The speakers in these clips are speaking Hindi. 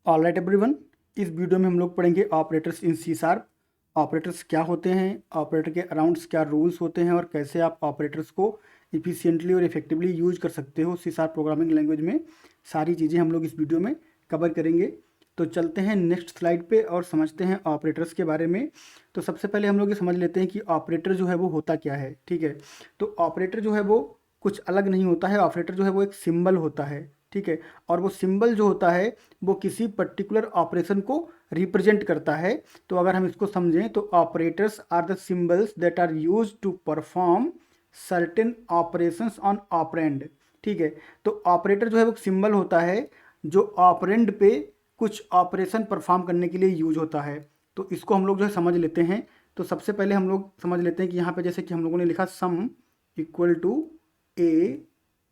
ऑल राइट एवरीवन, इस वीडियो में हम लोग पढ़ेंगे operators in C sharp. Operators क्या होते हैं, ऑपरेटर के अराउंड्स क्या रूल्स होते हैं और कैसे आप ऑपरेटर्स को इफिशिएंटली और इफेक्टिवली यूज कर सकते हो सी शार्प प्रोग्रामिंग लैंग्वेज में। सारी चीज़ें हम लोग इस वीडियो में कवर करेंगे। तो चलते हैं नेक्स्ट स्लाइड पे और समझते हैं ऑपरेटर्स के बारे में। तो सबसे पहले हम लोग ये समझ लेते हैं कि ऑपरेटर जो है वो होता क्या है। ठीक है, तो ऑपरेटर जो है वो कुछ अलग नहीं होता है। ऑपरेटर जो है वो एक सिंबल होता है। ठीक है, और वो सिंबल जो होता है वो किसी पर्टिकुलर ऑपरेशन को रिप्रेजेंट करता है। तो अगर हम इसको समझें तो operators are the symbols that are used to perform certain operations on operand. ठीक है, तो ऑपरेटर जो है वो सिंबल होता है जो ऑपरेंड पे कुछ ऑपरेशन परफॉर्म करने के लिए यूज होता है। तो इसको हम लोग जो है समझ लेते हैं। तो सबसे पहले हम लोग समझ लेते हैं कि यहाँ पे जैसे कि हम लोगों ने लिखा sum equal to A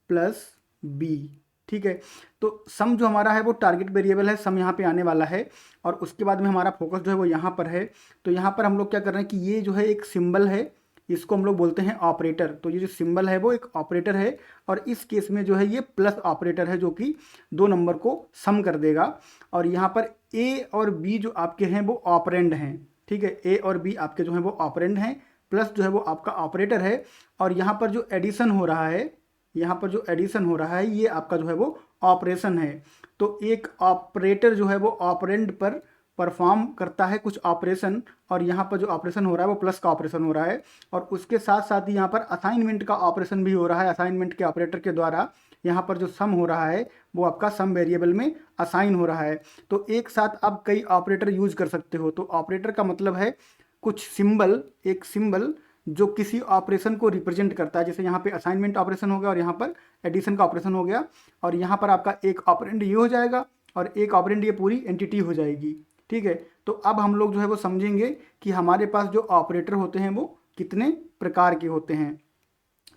plus B. ठीक है, तो सम जो हमारा है वो टारगेट वेरिएबल है, सम यहाँ पे आने वाला है और उसके बाद में हमारा फोकस जो है वो यहाँ पर है। तो यहाँ पर हम लोग क्या कर रहे हैं कि ये जो है एक सिंबल है, इसको हम लोग बोलते हैं ऑपरेटर। तो ये जो सिंबल है वो एक ऑपरेटर है और इस केस में जो है ये प्लस ऑपरेटर है जो कि दो नंबर को सम कर देगा। और यहाँ पर ए और बी जो आपके हैं वो ऑपरेंड हैं। ठीक है, ए और बी आपके जो हैं वो ऑपरेंड हैं, प्लस जो है वो आपका ऑपरेटर है। और यहाँ पर जो एडिशन हो रहा है, यहाँ पर जो एडिशन हो रहा है ये आपका जो है वो ऑपरेशन है। तो एक ऑपरेटर जो है वो ऑपरेंड पर परफॉर्म करता है कुछ ऑपरेशन और यहाँ पर जो ऑपरेशन हो रहा है वो प्लस का ऑपरेशन हो रहा है। और उसके साथ साथ ही यहाँ पर असाइनमेंट का ऑपरेशन भी हो रहा है। असाइनमेंट के ऑपरेटर के द्वारा यहाँ पर जो सम हो रहा है वो आपका सम वेरिएबल में असाइन हो रहा है। तो एक साथ आप कई ऑपरेटर यूज कर सकते हो। तो ऑपरेटर का मतलब है कुछ सिंबल, एक सिंबल जो किसी ऑपरेशन को रिप्रेजेंट करता है। जैसे यहाँ पे असाइनमेंट ऑपरेशन हो गया और यहाँ पर एडिशन का ऑपरेशन हो गया और यहाँ पर आपका एक ऑपरेंड ये हो जाएगा और एक ऑपरेंड ये पूरी एंटिटी हो जाएगी। ठीक है, तो अब हम लोग जो है वो समझेंगे कि हमारे पास जो ऑपरेटर होते हैं वो कितने प्रकार के होते हैं।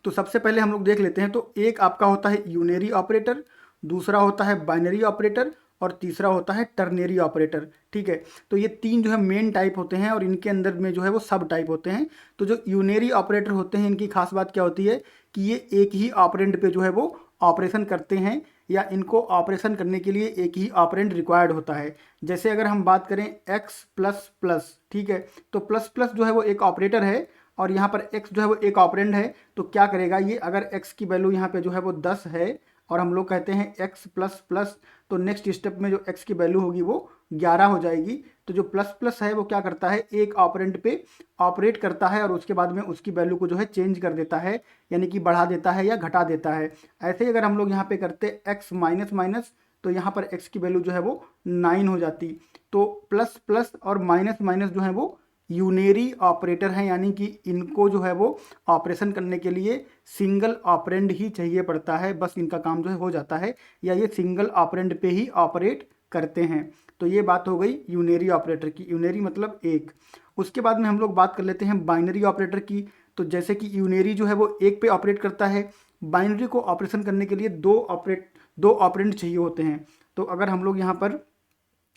तो सबसे पहले हम लोग देख लेते हैं। तो एक आपका होता है यूनेरी ऑपरेटर, दूसरा होता है बाइनरी ऑपरेटर और तीसरा होता है टर्नेरी ऑपरेटर। ठीक है, तो ये तीन जो है मेन टाइप होते हैं और इनके अंदर में जो है वो सब टाइप होते हैं। तो जो यूनेरी ऑपरेटर होते हैं इनकी खास बात क्या होती है कि ये एक ही ऑपरेंड पे जो है वो ऑपरेशन करते हैं या इनको ऑपरेशन करने के लिए एक ही ऑपरेंड रिक्वायर्ड होता है। जैसे अगर हम बात करें एक्स प्लस प्लस, ठीक है, तो प्लस प्लस जो है वो एक ऑपरेटर है और यहाँ पर x जो है वो एक ऑपरेंड है। तो क्या करेगा ये, अगर x की वैल्यू यहाँ पे जो है वो 10 है और हम लोग कहते हैं x प्लस प्लस, तो नेक्स्ट स्टेप में जो x की वैल्यू होगी वो 11 हो जाएगी। तो जो प्लस प्लस है वो क्या करता है, एक ऑपरेंड पे ऑपरेट करता है और उसके बाद में उसकी वैल्यू को जो है चेंज कर देता है, यानी कि बढ़ा देता है या घटा देता है। ऐसे ही अगर हम लोग यहाँ पे करते x माइनस माइनस, तो यहाँ पर x की वैल्यू जो है वो 9 हो जाती। तो प्लस प्लस और माइनस माइनस जो है वो यूनेरी ऑपरेटर हैं, यानी कि इनको जो है वो ऑपरेशन करने के लिए सिंगल ऑपरेंड ही चाहिए पड़ता है, बस इनका काम जो है हो जाता है या ये सिंगल ऑपरेंड पे ही ऑपरेट करते हैं। तो ये बात हो गई यूनेरी ऑपरेटर की, यूनेरी मतलब एक। उसके बाद में हम लोग बात कर लेते हैं बाइनरी ऑपरेटर की। तो जैसे कि यूनेरी जो है वो एक पे ऑपरेट करता है, बाइनरी को ऑपरेशन करने के लिए दो ऑपरेंड चाहिए होते हैं। तो अगर हम लोग यहाँ पर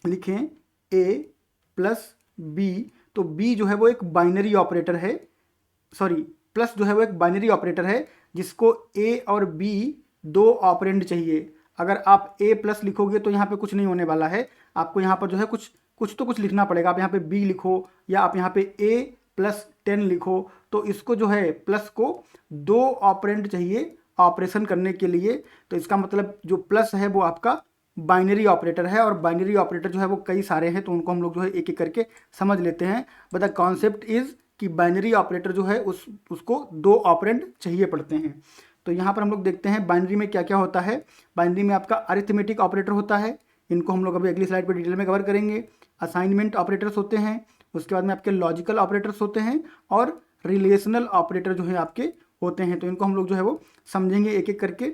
लिखें a प्लस बी, तो b जो है वो एक बाइनरी ऑपरेटर है, सॉरी प्लस जो है वो एक बाइनरी ऑपरेटर है जिसको a और b दो ऑपरेंड चाहिए। अगर आप a प्लस लिखोगे तो यहाँ पे कुछ नहीं होने वाला है, आपको यहाँ पर जो है कुछ लिखना पड़ेगा। आप यहाँ पे b लिखो या आप यहाँ पे a प्लस 10 लिखो, तो इसको जो है प्लस को दो ऑपरेंड चाहिए ऑपरेशन करने के लिए। तो इसका मतलब जो प्लस है वो आपका बाइनरी ऑपरेटर है और बाइनरी ऑपरेटर जो है वो कई सारे हैं, तो उनको हम लोग जो है एक एक करके समझ लेते हैं। बट द कॉन्सेप्ट इज कि बाइनरी ऑपरेटर जो है उसको दो ऑपरेंड चाहिए पड़ते हैं। तो यहाँ पर हम लोग देखते हैं बाइनरी में क्या क्या होता है। बाइनरी में आपका अरिथमेटिक ऑपरेटर होता है, इनको हम लोग अभी अगली स्लाइड पर डिटेल में कवर करेंगे। असाइनमेंट ऑपरेटर्स होते हैं, उसके बाद में आपके लॉजिकल ऑपरेटर्स होते हैं और रिलेशनल ऑपरेटर जो है आपके होते हैं। तो इनको हम लोग जो है वो समझेंगे एक एक करके।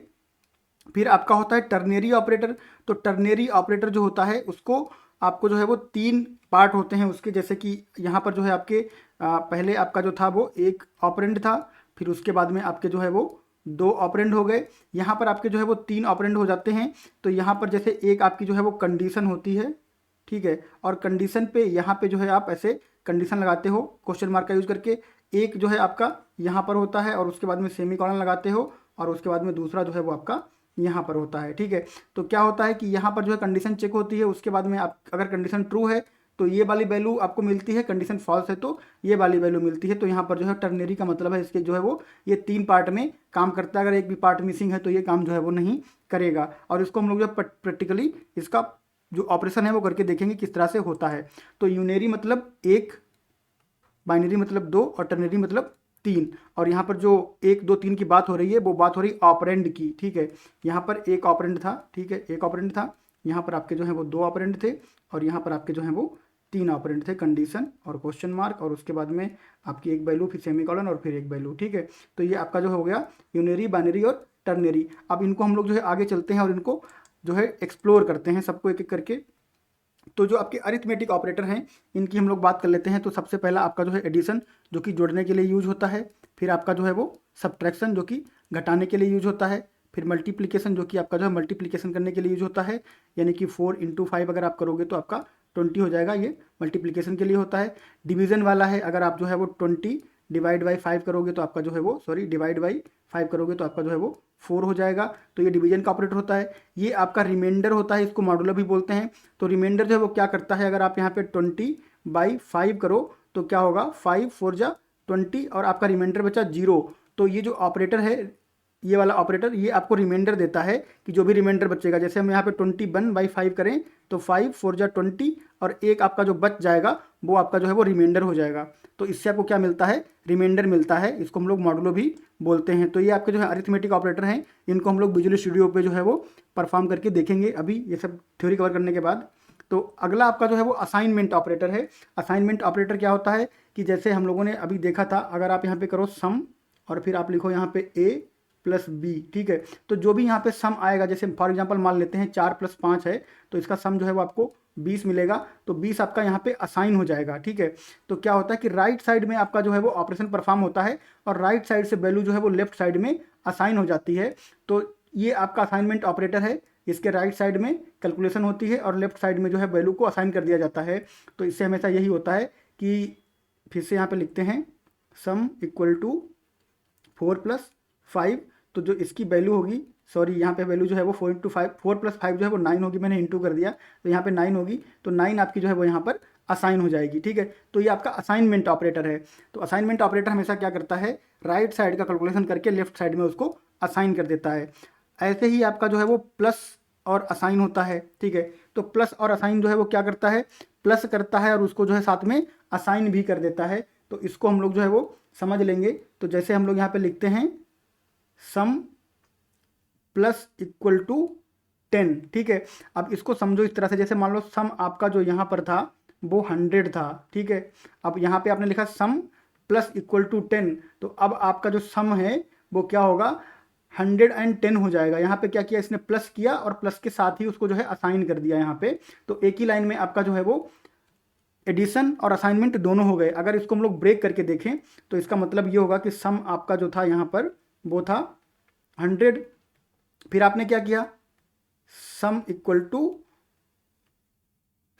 फिर आपका होता है टर्नेरी ऑपरेटर। तो टर्नेरी ऑपरेटर जो होता है उसको आपको जो है वो तीन पार्ट होते हैं उसके। जैसे कि यहाँ पर जो है आपके पहले आपका जो था वो एक ऑपरेंड था, फिर उसके बाद में आपके जो है वो दो ऑपरेंड हो गए, यहाँ पर आपके जो है वो तीन ऑपरेंड हो जाते हैं। तो यहाँ पर जैसे एक आपकी जो है वो कंडीशन होती है, ठीक है, और कंडीशन पे यहाँ पे जो है आप ऐसे कंडीशन लगाते हो क्वेश्चन मार्क का यूज करके। एक जो है आपका यहाँ पर होता है और उसके बाद में सेमी कॉलन लगाते हो और उसके बाद में दूसरा जो है वो आपका यहाँ पर होता है। ठीक है, तो क्या होता है कि यहाँ पर जो है कंडीशन चेक होती है, उसके बाद में आप अगर कंडीशन ट्रू है तो ये वाली वैल्यू आपको मिलती है, कंडीशन फॉल्स है तो ये वाली वैल्यू मिलती है। तो यहाँ पर जो है टर्नरी का मतलब है इसके जो है वो ये 3 पार्ट में काम करता है, अगर एक भी पार्ट मिसिंग है तो ये काम जो है वो नहीं करेगा। और इसको हम लोग जो प्रैक्टिकली इसका जो ऑपरेशन है वो करके देखेंगे किस तरह से होता है। तो यूनरी मतलब 1, बाइनरी मतलब 2 और टर्नरी मतलब 3। और यहाँ पर जो 1 2 3 की बात हो रही है वो बात हो रही ऑपरेंड की। ठीक है, यहाँ पर एक ऑपरेंड था, ठीक है, एक ऑपरेंड था, यहाँ पर आपके जो है वो 2 ऑपरेंड थे, और यहाँ पर आपके जो है वो 3 ऑपरेंड थे, कंडीशन और क्वेश्चन मार्क, और उसके बाद में आपकी एक वैल्यू, फिर सेमीकोलन और फिर एक वैल्यू। ठीक है, तो ये आपका जो हो गया यूनरी, बाइनरी और टर्नरी। अब इनको हम लोग जो है आगे चलते हैं और इनको जो है एक्सप्लोर करते हैं सबको एक एक करके। तो जो आपके अरिथमेटिक ऑपरेटर हैं इनकी हम लोग बात कर लेते हैं। तो सबसे पहला आपका जो है एडिशन, जो कि जोड़ने के लिए यूज होता है। फिर आपका जो है वो सब्ट्रैक्शन, जो कि घटाने के लिए यूज होता है। फिर मल्टीप्लिकेशन, जो कि आपका जो है मल्टीप्लिकेशन करने के लिए यूज होता है, यानी कि 4 × 5 अगर आप करोगे तो आपका 20 हो जाएगा, ये मल्टीप्लिकेशन के लिए होता है। डिवीजन वाला है, अगर आप जो है वो 20 डिवाइड बाई 5 करोगे तो आपका जो है वो डिवाइड बाई 5 करोगे तो आपका जो है वो 4 हो जाएगा। तो ये डिवीजन का ऑपरेटर होता है। ये आपका रिमाइंडर होता है, इसको मॉडुलर भी बोलते हैं। तो रिमाइंडर जो है वो क्या करता है, अगर आप यहाँ पे 20/5 करो तो क्या होगा, 5 4 जा 20 और आपका रिमाइंडर बचा 0। तो ये जो ऑपरेटर है, ये वाला ऑपरेटर, ये आपको रिमाइंडर देता है कि जो भी रिमाइंडर बचेगा, जैसे हम यहाँ पे 21/5 करें तो 5 4 जा 20 और एक आपका जो बच जाएगा वो आपका जो है वो रिमाइंडर हो जाएगा। तो इससे आपको क्या मिलता है, रिमाइंडर मिलता है। इसको हम लोग मॉडुलो भी बोलते हैं। तो ये आपके जो है अरिथमेटिक ऑपरेटर हैं, इनको हम लोग विजुअल स्टूडियो पे जो है वो परफॉर्म करके देखेंगे अभी ये सब थ्योरी कवर करने के बाद। तो अगला आपका जो है वो असाइनमेंट ऑपरेटर है। असाइनमेंट ऑपरेटर क्या होता है कि जैसे हम लोगों ने अभी देखा था, अगर आप यहाँ पे करो सम और फिर आप लिखो यहाँ पे a + b, ठीक है, तो जो भी यहाँ पे सम आएगा, जैसे फॉर एग्जांपल मान लेते हैं 4 + 5 है, तो इसका सम जो है वो आपको 20 मिलेगा। तो 20 आपका यहाँ पे असाइन हो जाएगा। ठीक है, तो क्या होता है कि राइट साइड में आपका जो है वो ऑपरेशन परफॉर्म होता है और राइट साइड से वैल्यू जो है वो लेफ्ट साइड में असाइन हो जाती है। तो ये आपका असाइनमेंट ऑपरेटर है, इसके राइट साइड में कैलकुलेशन होती है और लेफ्ट साइड में जो है वैल्यू को असाइन कर दिया जाता है। तो इससे हमेशा यही होता है कि फिर से यहाँ पे लिखते हैं सम इक्वल टू 4 + 5, तो जो इसकी वैल्यू होगी, सॉरी यहाँ पे वैल्यू जो है वो 4 × 5, 4 + 5 जो है वो 9 होगी, मैंने इंटू कर दिया तो यहाँ पे 9 होगी। तो 9 आपकी जो है वो यहाँ पर असाइन हो जाएगी। ठीक है, तो ये आपका असाइनमेंट ऑपरेटर है। तो असाइनमेंट ऑपरेटर हमेशा क्या करता है, राइट साइड का कैलकुलेशन करके लेफ्ट साइड में उसको असाइन कर देता है। ऐसे ही आपका जो है वो प्लस और असाइन होता है। ठीक है, तो प्लस और असाइन जो है वो क्या करता है, प्लस करता है और उसको जो है साथ में असाइन भी कर देता है। तो इसको हम लोग जो है वो समझ लेंगे। तो जैसे हम लोग यहाँ पे लिखते हैं सम प्लस इक्वल टू 10। ठीक है, अब इसको समझो इस तरह से, जैसे मान लो सम आपका जो यहाँ पर था वो 100 था। ठीक है, अब यहाँ पे आपने लिखा सम प्लस इक्वल टू 10, तो अब आपका जो सम है वो क्या होगा, 110 हो जाएगा। यहाँ पे क्या किया इसने, प्लस किया और प्लस के साथ ही उसको जो है असाइन कर दिया यहाँ पे। तो एक ही लाइन में आपका जो है वो एडिशन और असाइनमेंट दोनों हो गए। अगर इसको हम लोग ब्रेक करके देखें तो इसका मतलब ये होगा कि सम आपका जो था यहाँ पर वो था 100, फिर आपने क्या किया, sum equal to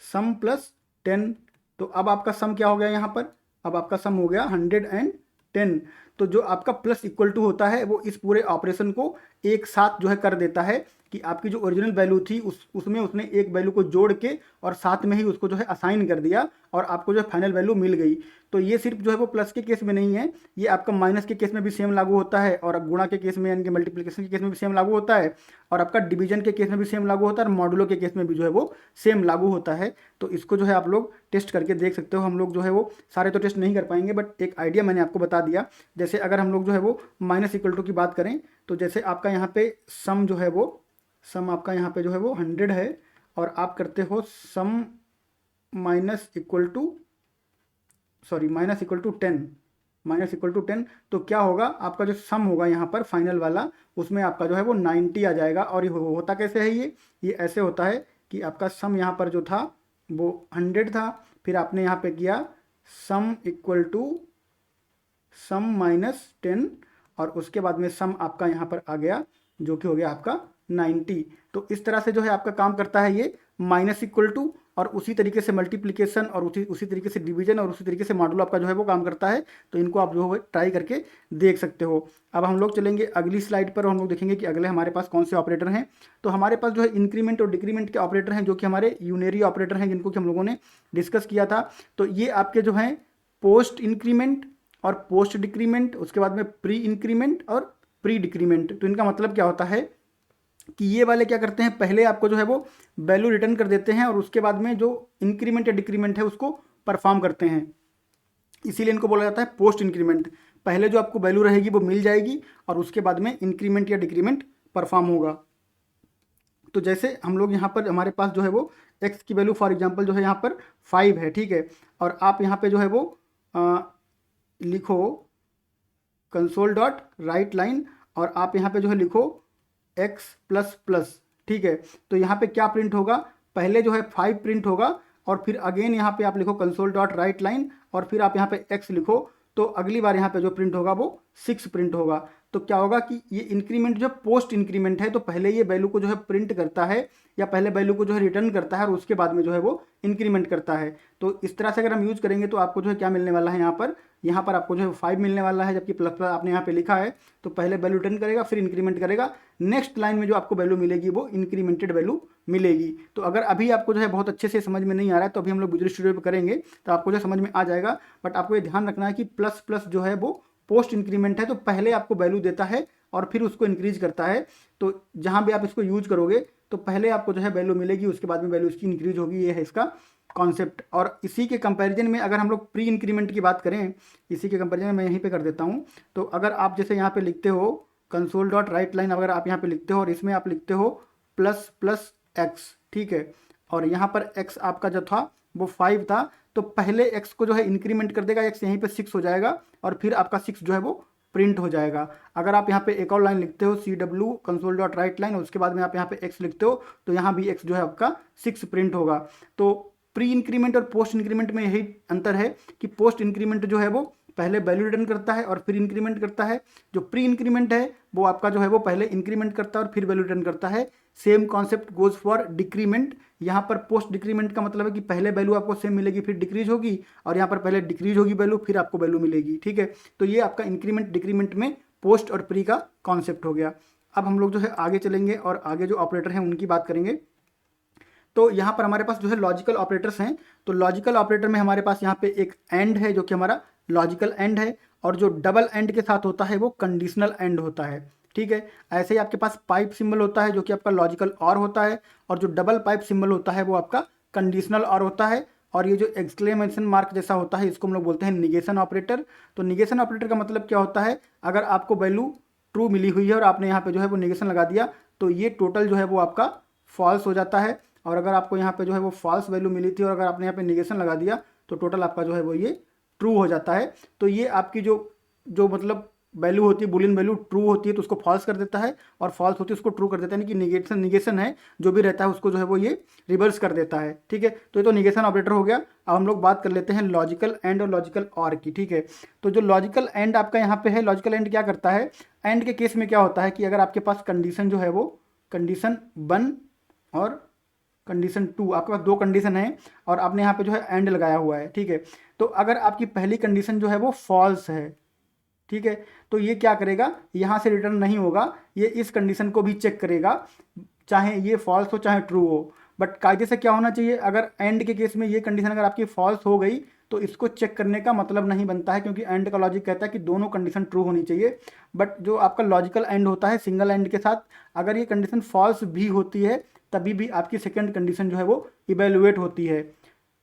sum plus 10, तो अब आपका सम क्या हो गया यहाँ पर, अब आपका सम हो गया 110। तो जो आपका प्लस इक्वल टू होता है वो इस पूरे ऑपरेशन को एक साथ जो है कर देता है कि आपकी जो ओरिजिनल वैल्यू थी उसमें उसने एक वैल्यू को जोड़ के और साथ में ही उसको जो है असाइन कर दिया और आपको जो है फाइनल वैल्यू मिल गई। तो ये सिर्फ जो है वो प्लस के केस में नहीं है, ये आपका माइनस के केस में भी सेम लागू होता है और गुणा के केस में यानी कि मल्टीप्लिकेशन के केस में भी सेम लागू होता है और आपका डिवीजन के केस में भी सेम लागू होता है और मॉडुलो के केस में भी जो है वो सेम लागू होता है। तो इसको जो है आप लोग टेस्ट करके देख सकते हो। हम लोग जो है वो सारे तो टेस्ट नहीं कर पाएंगे, बट एक आइडिया मैंने आपको बता दिया। जैसे अगर हम लोग जो है वो माइनस इक्वल टू की बात करें तो जैसे आपका यहाँ पे सम जो है वो सम आपका यहाँ पे जो है वो 100 है और आप करते हो sum minus equal to 10, minus equal to 10, तो क्या होगा, आपका जो सम होगा यहाँ पर फाइनल वाला उसमें आपका जो है वो 90 आ जाएगा। और ये होता कैसे है, ये ऐसे होता है कि आपका सम यहाँ पर जो था वो 100 था, फिर आपने यहाँ पे किया sum equal to sum minus 10 और उसके बाद में सम आपका यहाँ पर आ गया जो कि हो गया आपका 90। तो इस तरह से जो है आपका काम करता है ये माइनस इक्वल टू और उसी तरीके से मल्टीप्लिकेशन और उसी तरीके से डिवीजन और उसी तरीके से मॉडुलो आपका जो है वो काम करता है। तो इनको आप जो है ट्राई करके देख सकते हो। अब हम लोग चलेंगे अगली स्लाइड पर, हम लोग देखेंगे कि अगले हमारे पास कौन से ऑपरेटर हैं। तो हमारे पास जो है इंक्रीमेंट और डिक्रीमेंट के ऑपरेटर हैं, जो कि हमारे यूनरी ऑपरेटर हैं, जिनको कि हम लोगों ने डिस्कस किया था। तो ये आपके जो हैं पोस्ट इंक्रीमेंट और पोस्ट डिक्रीमेंट, उसके बाद में प्री इंक्रीमेंट और प्री डिक्रीमेंट। तो इनका मतलब क्या होता है कि ये वाले क्या करते हैं, पहले आपको जो है वो वैल्यू रिटर्न कर देते हैं और उसके बाद में जो इंक्रीमेंट या डिक्रीमेंट है उसको परफॉर्म करते हैं, इसीलिए इनको बोला जाता है पोस्ट इंक्रीमेंट। पहले जो आपको वैल्यू रहेगी वो मिल जाएगी और उसके बाद में इंक्रीमेंट या डिक्रीमेंट परफॉर्म होगा। तो जैसे हम लोग यहाँ पर हमारे पास जो है वो एक्स की वैल्यू फॉर एग्जांपल जो है यहाँ पर 5 है, ठीक है। और आप यहाँ पे जो है वो लिखो कंसोल डॉट राइट लाइन और आप यहाँ पे जो है लिखो x प्लस प्लस, ठीक है। तो यहाँ पे क्या प्रिंट होगा, पहले जो है 5 प्रिंट होगा और फिर अगेन यहाँ पे आप लिखो कंसोल डॉट राइट लाइन और फिर आप यहाँ पे x लिखो। तो अगली बार यहाँ पे जो प्रिंट होगा वो 6 प्रिंट होगा। तो क्या होगा कि ये इंक्रीमेंट जो पोस्ट इंक्रीमेंट है, तो पहले ये वैल्यू को जो है प्रिंट करता है या पहले वैल्यू को जो है रिटर्न करता है और उसके बाद में जो है वो इंक्रीमेंट करता है। तो इस तरह से अगर हम यूज करेंगे तो आपको जो है क्या मिलने वाला है, यहाँ पर आपको जो है 5 मिलने वाला है, जबकि प्लस प्लस आपने यहाँ पे लिखा है। तो पहले वैल्यू रिटर्न करेगा फिर इंक्रीमेंट करेगा, नेक्स्ट लाइन में जो आपको वैल्यू मिलेगी वो इंक्रीमेंटेड वैल्यू मिलेगी। तो अगर अभी आपको जो है बहुत अच्छे से समझ में नहीं आ रहा है तो अभी हम लोग विजुअल स्टूडियो पे करेंगे तो आपको जो समझ में आ जाएगा। बट आपको ये ध्यान रखना है कि प्लस प्लस जो है वो पोस्ट इंक्रीमेंट है, तो पहले आपको वैल्यू देता है और फिर उसको इंक्रीज करता है। तो जहाँ भी आप इसको यूज करोगे तो पहले आपको जो है वैल्यू मिलेगी, उसके बाद में वैल्यू इसकी इंक्रीज होगी। ये है इसका कॉन्सेप्ट। और इसी के कंपैरिजन में अगर हम लोग प्री इंक्रीमेंट की बात करें, इसी के कंपैरिजन में मैं यहीं पे कर देता हूँ। तो अगर आप जैसे यहाँ पे लिखते हो कंसोल डॉट राइट लाइन, अगर आप यहाँ पे लिखते हो और इसमें आप लिखते हो प्लस प्लस एक्स, ठीक है, और यहाँ पर एक्स आपका जो था वो 5 था, तो पहले एक्स को जो है इंक्रीमेंट कर देगा, एक्स यहीं पे 6 हो जाएगा और फिर आपका 6 जो है वो प्रिंट हो जाएगा। अगर आप यहाँ पे एक और लाइन लिखते हो CW console dot right line, उसके बाद में आप यहाँ पे x लिखते हो तो यहाँ भी x जो है आपका 6 प्रिंट होगा। तो प्री इंक्रीमेंट और पोस्ट इंक्रीमेंट में यही अंतर है कि पोस्ट इंक्रीमेंट जो है वो पहले वैल्यू रिटर्न करता है और फिर इंक्रीमेंट करता है। जो प्री इंक्रीमेंट है वो आपका जो है वो पहले इंक्रीमेंट करता है और फिर वैल्यू रिटर्न करता है। Same concept goes for decrement. यहाँ पर पोस्ट डिक्रीमेंट का मतलब है कि पहले वैल्यू आपको सेम मिलेगी फिर डिक्रीज होगी, और यहाँ पर पहले डिक्रीज होगी वैल्यू फिर आपको वैल्यू मिलेगी, ठीक है। तो ये आपका इंक्रीमेंट डिक्रीमेंट में पोस्ट और प्री का कॉन्सेप्ट हो गया। अब हम लोग जो है आगे चलेंगे और आगे जो ऑपरेटर हैं उनकी बात करेंगे। तो यहाँ पर हमारे पास जो है लॉजिकल ऑपरेटर्स हैं। तो लॉजिकल ऑपरेटर में हमारे पास यहाँ पे एक एंड है जो कि हमारा लॉजिकल एंड है, और जो डबल एंड के साथ होता है वो कंडीशनल एंड होता है, ठीक है। ऐसे ही आपके पास पाइप सिंबल होता है जो कि आपका लॉजिकल और होता है, और जो डबल पाइप सिंबल होता है वो आपका कंडीशनल और होता है। और ये जो एक्सक्लेमेशन मार्क जैसा होता है इसको हम लोग बोलते हैं निगेशन ऑपरेटर। तो निगेशन ऑपरेटर का मतलब क्या होता है, अगर आपको वैल्यू ट्रू मिली हुई है और आपने यहाँ पे जो है वो निगेशन लगा दिया तो ये टोटल जो है वो आपका फॉल्स हो जाता है। और अगर आपको यहाँ पे जो है वो फॉल्स वैल्यू मिली थी और अगर आपने यहाँ पे निगेशन लगा दिया तो टोटल आपका जो है वो ये ट्रू हो जाता है। तो ये आपकी जो मतलब वैल्यू होती है, बुलियन वैल्यू ट्रू होती है तो उसको फॉल्स कर देता है, और फॉल्स होती है उसको ट्रू कर देता है, यानी कि निगेशन है जो भी रहता है उसको जो है वो ये रिवर्स कर देता है, ठीक है। तो ये तो निगेशन ऑपरेटर हो गया। अब हम लोग बात कर लेते हैं लॉजिकल एंड और लॉजिकल और की, ठीक है। तो जो लॉजिकल एंड आपका यहाँ पे है, लॉजिकल एंड क्या करता है, एंड के केस में क्या होता है कि अगर आपके पास कंडीशन जो है वो कंडीशन 1 और कंडीशन 2, आपके पास 2 कंडीशन है और आपने यहाँ पे जो है एंड लगाया हुआ है, ठीक है। तो अगर आपकी पहली कंडीशन जो है वो फॉल्स है, ठीक है, तो ये क्या करेगा, यहाँ से रिटर्न नहीं होगा, ये इस कंडीशन को भी चेक करेगा, चाहे ये फॉल्स हो चाहे ट्रू हो। बट कायदे से क्या होना चाहिए, अगर एंड के केस में ये कंडीशन अगर आपकी फॉल्स हो गई तो इसको चेक करने का मतलब नहीं बनता है, क्योंकि एंड का लॉजिक कहता है कि दोनों कंडीशन ट्रू होनी चाहिए। बट जो आपका लॉजिकल एंड होता है सिंगल एंड के साथ, अगर ये कंडीशन फॉल्स भी होती है तभी भी आपकी सेकेंड कंडीशन जो है वो इवेलुएट होती है।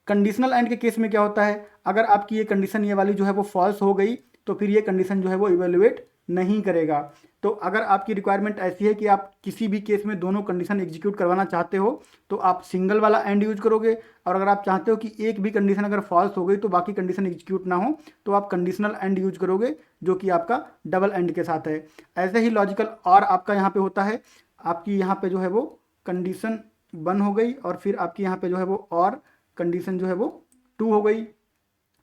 कंडीशनल एंड के केस में क्या होता है, अगर आपकी ये कंडीशन ये वाली जो है वो फॉल्स हो गई तो फिर ये कंडीशन जो है वो इवेलुएट नहीं करेगा। तो अगर आपकी रिक्वायरमेंट ऐसी है कि आप किसी भी केस में दोनों कंडीशन एग्जीक्यूट करवाना चाहते हो तो आप सिंगल वाला एंड यूज करोगे, और अगर आप चाहते हो कि एक भी कंडीशन अगर फॉल्स हो गई तो बाकी कंडीशन एग्जीक्यूट ना हो तो आप कंडीशनल एंड यूज करोगे जो कि आपका डबल एंड के साथ है। ऐसे ही लॉजिकल और आपका यहाँ पे होता है, आपकी यहाँ पे जो है वो कंडीशन 1 हो गई और फिर आपकी यहाँ पे जो है वो और कंडीशन जो है वो 2 हो गई।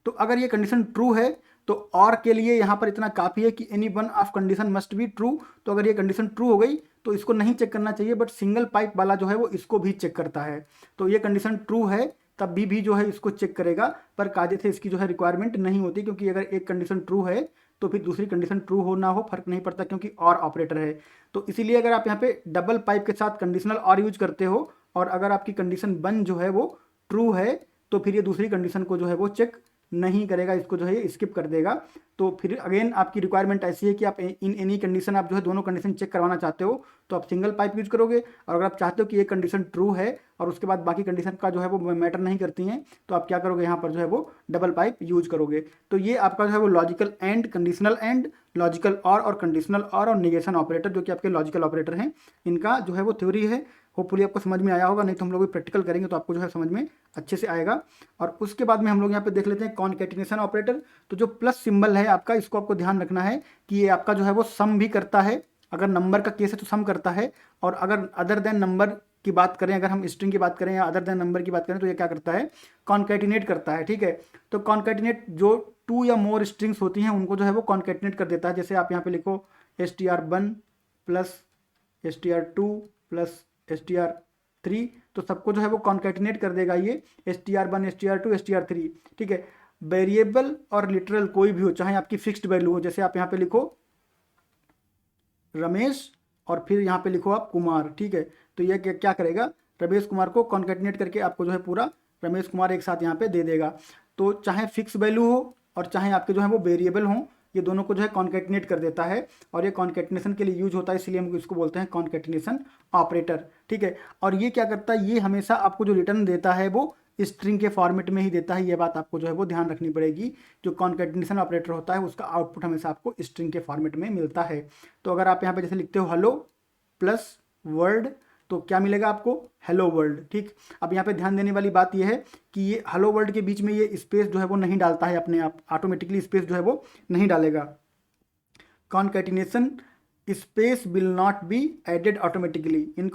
तो अगर ये कंडीशन ट्रू है तो और के लिए यहाँ पर इतना काफ़ी है कि any one of condition must be true. तो अगर ये कंडीशन ट्रू हो गई तो इसको नहीं चेक करना चाहिए, बट सिंगल पाइप वाला जो है वो इसको भी चेक करता है। तो ये कंडीशन ट्रू है तब भी जो है इसको चेक करेगा, पर कायदे से इसकी जो है रिक्वायरमेंट नहीं होती, क्योंकि अगर एक कंडीशन ट्रू है तो फिर दूसरी कंडीशन ट्रू हो ना हो फर्क नहीं पड़ता, क्योंकि और ऑपरेटर है। तो इसीलिए अगर आप यहाँ पे डबल पाइप के साथ कंडीशनल और यूज करते हो और अगर आपकी कंडीशन 1 जो है वो ट्रू है तो फिर ये दूसरी कंडीशन को जो है वो चेक नहीं करेगा, इसको जो है स्किप कर देगा। तो फिर अगेन आपकी रिक्वायरमेंट ऐसी है कि आप इन एनी कंडीशन आप जो है दोनों कंडीशन चेक करवाना चाहते हो तो आप सिंगल पाइप यूज करोगे, और अगर आप चाहते हो कि ये कंडीशन ट्रू है और उसके बाद बाकी कंडीशन का जो है वो मैटर नहीं करती हैं, तो आप क्या करोगे, यहाँ पर जो है वो डबल पाइप यूज करोगे। तो ये आपका जो है वो logical and, conditional and, logical और कंडीशनल और नेगेशन ऑपरेटर जो कि आपके लॉजिकल ऑपरेटर हैं, इनका जो है वो थ्योरी है। होपफुली आपको समझ में आया होगा, नहीं तो हम लोग भी प्रैक्टिकल करेंगे तो आपको जो है समझ में अच्छे से आएगा। और उसके बाद में हम लोग यहाँ पे देख लेते हैं कॉनकैटिनेशन ऑपरेटर। तो जो प्लस सिंबल है आपका, इसको आपको ध्यान रखना है कि ये आपका जो है वो सम भी करता है, अगर नंबर का केस है तो सम करता है, और अगर अदर देन नंबर की बात करें, अगर हम स्ट्रिंग की बात करें या अदर देन नंबर की बात करें तो ये क्या करता है, कॉनकैटिनेट करता है। ठीक है, तो कॉनकैटिनेट जो 2 या मोर स्ट्रिंग्स होती हैं उनको जो है वो कॉनकैटिनेट कर देता है। जैसे आप यहाँ पे लिखो str1 plus str2 plus str3, तो सबको जो है वो कॉनकैटिनेट कर देगा ये str1 str2 str3। ठीक है, वेरिएबल और लिटरल कोई भी हो, चाहे आपकी फिक्स्ड वैल्यू हो, जैसे आप यहाँ पे लिखो रमेश और फिर यहाँ पे लिखो आप कुमार। ठीक है, तो ये क्या करेगा, रमेश कुमार को कॉन्कैटिनेट करके आपको जो है पूरा रमेश कुमार एक साथ यहाँ पे दे देगा। तो चाहे फिक्स वैल्यू हो और चाहे आपके जो है वो वेरिएबल हो, ये दोनों को जो है कॉन्कैटिनेट कर देता है, और ये कॉन्कैटिनेशन के लिए यूज होता है, इसलिए हम इसको बोलते हैं कॉन्कैटिनेशन ऑपरेटर। ठीक है, और ये क्या करता है, ये हमेशा आपको जो रिटर्न देता है वो स्ट्रिंग के फॉर्मेट में ही देता है। ये बात आपको जो है वो ध्यान रखनी पड़ेगी, जो कॉन्कैटिनेशन ऑपरेटर होता है उसका आउटपुट हमेशा आपको स्ट्रिंग के फॉर्मेट में मिलता है। तो अगर आप यहाँ पे जैसे लिखते हो हेलो प्लस वर्ल्ड, तो क्या मिलेगा आपको, हेलो वर्ल्ड। ठीक, अब यहाँ पे ध्यान देने वाली बात यह है कि ये हेलो वर्ल्ड के बीच में ये स्पेस जो है वो नहीं डालता है अपने आप, ऑटोमेटिकली स्पेस जो है वो नहीं डालेगा। Concatenation space will not be added automatically, in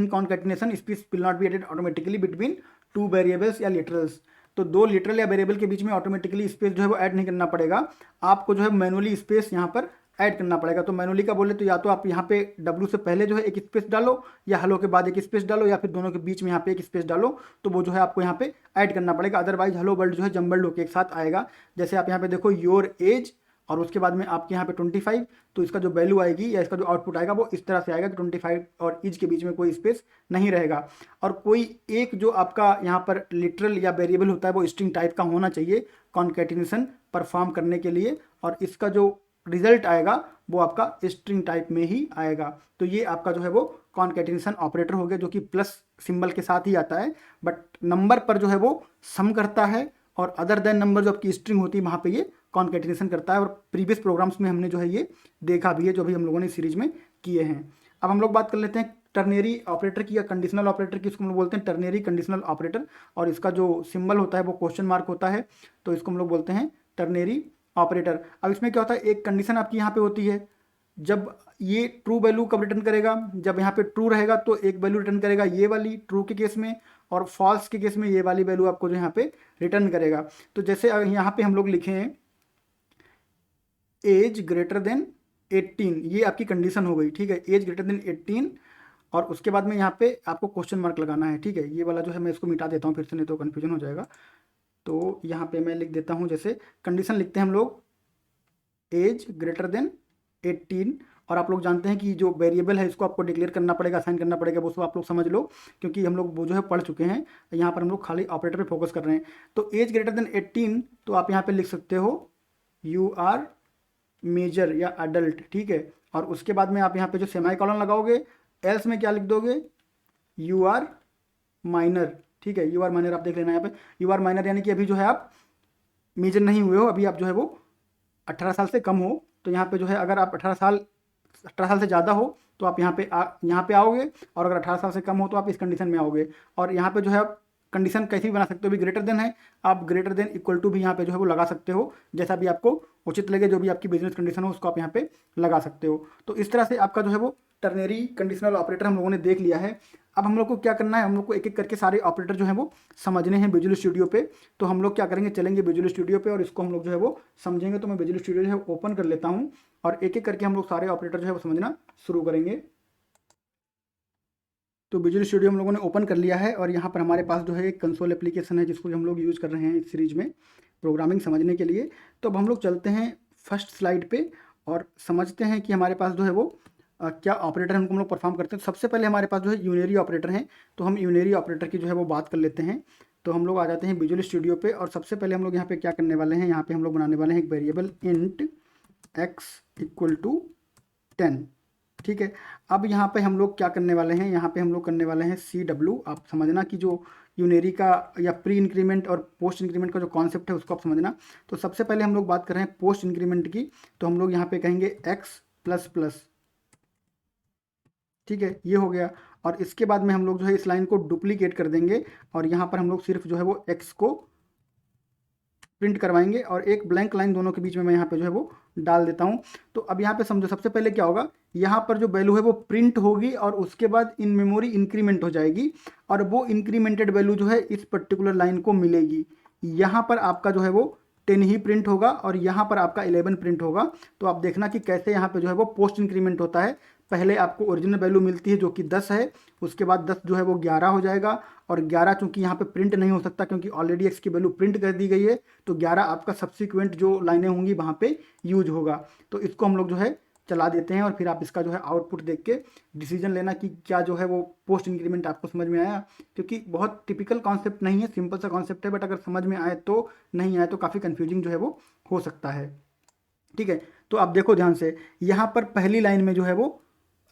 concatenation space will not be added automatically between 2 variables या लिटरल्स। तो 2 लिटरल या वेरिएबल के बीच में ऑटोमेटिकली स्पेस जो है वो ऐड नहीं करना पड़ेगा, आपको जो है मैनुअली स्पेस यहाँ पर ऐड करना पड़ेगा। तो मैनुअली का बोले तो या तो आप यहाँ पे W से पहले जो है एक स्पेस डालो, या हेलो के बाद एक स्पेस डालो, या फिर दोनों के बीच में यहाँ पे एक स्पेस डालो, तो वो जो है आपको यहाँ पे ऐड करना पड़ेगा। अदरवाइज हेलो वर्ल्ड जो है जम्बल्ड होकर एक साथ आएगा। जैसे आप यहाँ पे देखो योर एज और उसके बाद में आपके यहाँ पे 25, तो इसका जो वैल्यू आएगी या इसका जो आउटपुट आएगा वो इस तरह से आएगा कि 25 और एज के बीच में कोई स्पेस नहीं रहेगा। और कोई एक जो आपका यहाँ पर लिटरल या वेरिएबल होता है वो स्ट्रिंग टाइप का होना चाहिए कॉन्कैटिनेशन परफॉर्म करने के लिए, और इसका जो रिजल्ट आएगा वो आपका स्ट्रिंग टाइप में ही आएगा। तो ये आपका जो है वो कॉन्कैटिनेशन ऑपरेटर हो गया, जो कि प्लस सिंबल के साथ ही आता है, बट नंबर पर जो है वो सम करता है, और अदर देन नंबर जो आपकी स्ट्रिंग होती है वहाँ पे ये कॉन्कैटिनेशन करता है। और प्रीवियस प्रोग्राम्स में हमने जो है ये देखा भी है, जो भी हम लोगों ने सीरीज में किए हैं। अब हम लोग बात कर लेते हैं टर्नरी ऑपरेटर की या कंडीशनल ऑपरेटर की। इसको हम लोग बोलते हैं टर्नरी कंडीशनल ऑपरेटर, और इसका जो सिंबल होता है वो क्वेश्चन मार्क होता है, तो इसको हम लोग बोलते हैं टर्नरी ऑपरेटर। अब इसमें क्या होता है, एक कंडीशन आपकी यहाँ पे होती है, जब ये ट्रू वैल्यू कब रिटर्न करेगा, जब यहाँ पे ट्रू रहेगा तो एक वैल्यू रिटर्न करेगा ये वाली ट्रू के केस में, और फॉल्स के केस में ये वाली वैल्यू आपको जो यहाँ पे रिटर्न करेगा। तो जैसे यहाँ पे हम लोग लिखे हैं एज ग्रेटर देन 18, ये आपकी कंडीशन हो गई। ठीक है, एज ग्रेटर देन 18, और उसके बाद में यहाँ पे आपको क्वेश्चन मार्क लगाना है। ठीक है, ये वाला जो है मैं इसको मिटा देता हूँ फिर से, नहीं तो कन्फ्यूजन हो जाएगा। तो यहाँ पे मैं लिख देता हूँ, जैसे कंडीशन लिखते हैं हम लोग एज ग्रेटर देन 18, और आप लोग जानते हैं कि जो वेरिएबल है इसको आपको डिक्लेयर करना पड़ेगा, असाइन करना पड़ेगा, वो सब आप लोग समझ लो, क्योंकि हम लोग वो जो है पढ़ चुके हैं। यहाँ पर हम लोग खाली ऑपरेटर पे फोकस कर रहे हैं। तो एज ग्रेटर देन 18, तो आप यहाँ पे लिख सकते हो यू आर मेजर या अडल्ट। ठीक है, और उसके बाद में आप यहाँ पे जो सेमी कॉलन लगाओगे, एल्स में क्या लिख दोगे, यू आर माइनर। ठीक है, यू आर माइनर आप देख लेना यहाँ पे, यू आर माइनर यानी कि अभी जो है आप मेजर नहीं हुए हो, अभी आप जो है वो 18 साल से कम हो। तो यहाँ पे जो है अगर आप 18 साल से ज़्यादा हो तो आप यहाँ पे आओगे, और अगर 18 साल से कम हो तो आप इस कंडीशन में आओगे। और यहाँ पे जो है आप कंडीशन कैसी भी बना सकते हो, भी ग्रेटर देन है, आप ग्रेटर देन इक्वल टू भी यहाँ पे जो है वो लगा सकते हो, जैसा भी आपको उचित लगे, जो भी आपकी बिजनेस कंडीशन हो उसको आप यहाँ पे लगा सकते हो। तो इस तरह से आपका जो है वो टर्नरी कंडीशनल ऑपरेटर हम लोगों ने देख लिया है। अब हम लोग को क्या करना है, हम लोग को एक एक करके सारे ऑपरेटर जो है वो समझने हैं विजुअल स्टूडियो पे। तो हम लोग क्या करेंगे, चलेंगे विजुअल स्टूडियो पे और इसको हम लोग जो है वो समझेंगे। तो मैं विजुअल स्टूडियो जो है ओपन कर लेता हूँ और एक एक करके हम लोग सारे ऑपरेटर जो है वो समझना शुरू करेंगे। तो विजुअल स्टूडियो हम लोगों ने ओपन कर लिया है और यहाँ पर हमारे पास जो है एक कंसोल एप्लीकेशन है जिसको हम लोग यूज़ कर रहे हैं इस सीरीज में प्रोग्रामिंग समझने के लिए। तो अब हम लोग चलते हैं फर्स्ट स्लाइड पे और समझते हैं कि हमारे पास जो है वो क्या ऑपरेटर हमको हम लोग परफॉर्म करते हैं। तो सबसे पहले हमारे पास जो है यूनरी ऑपरेटर हैं, तो हम यूनरी ऑपरेटर की जो है वो बात कर लेते हैं। तो हम लोग आ जाते हैं विजुअल स्टूडियो पे और सबसे पहले हम लोग यहाँ पे क्या करने वाले हैं, यहाँ पे हम लोग बनाने वाले हैं एक variable int x equal to 10। ठीक है, अब यहाँ पे हम लोग क्या करने वाले हैं, यहाँ पे हम लोग करने वाले हैं CW। आप समझना कि जो यूनेरी का या प्री इंक्रीमेंट और पोस्ट इंक्रीमेंट का जो कॉन्सेप्ट है उसको आप समझना। तो सबसे पहले हम लोग बात कर रहे हैं पोस्ट इंक्रीमेंट की, तो हम लोग यहाँ पे कहेंगे x प्लस प्लस। ठीक है, ये हो गया। और इसके बाद में हम लोग जो है इस लाइन को डुप्लीकेट कर देंगे और यहाँ पर हम लोग सिर्फ जो है वो x को प्रिंट करवाएंगे और एक ब्लैंक लाइन दोनों के बीच में मैं यहाँ पे जो है वो डाल देता हूँ। तो अब यहाँ पे समझो, सबसे पहले क्या होगा, यहाँ पर जो वैल्यू है वो प्रिंट होगी और उसके बाद इन मेमोरी इंक्रीमेंट हो जाएगी और वो इंक्रीमेंटेड वैल्यू जो है इस पर्टिकुलर लाइन को मिलेगी। यहाँ पर आपका जो है वो 10 ही प्रिंट होगा और यहाँ पर आपका 11 प्रिंट होगा। तो आप देखना कि कैसे यहाँ पे जो है वो पोस्ट इंक्रीमेंट होता है। पहले आपको ओरिजिनल वैल्यू मिलती है जो कि 10 है, उसके बाद 10 जो है वो 11 हो जाएगा और 11 चूंकि यहाँ पे प्रिंट नहीं हो सकता क्योंकि ऑलरेडी x की वैल्यू प्रिंट कर दी गई है, तो 11 आपका सब्सिक्वेंट जो लाइनें होंगी वहाँ पे यूज होगा। तो इसको हम लोग जो है चला देते हैं और फिर आप इसका जो है आउटपुट देख के डिसीजन लेना कि क्या जो है वो पोस्ट इंक्रीमेंट आपको समझ में आया। क्योंकि बहुत टिपिकल कॉन्सेप्ट नहीं है, सिंपल सा कॉन्सेप्ट है, बट अगर समझ में आए तो, नहीं आए तो काफ़ी कन्फ्यूजिंग जो है वो हो सकता है। ठीक है, तो आप देखो ध्यान से, यहाँ पर पहली लाइन में जो है वो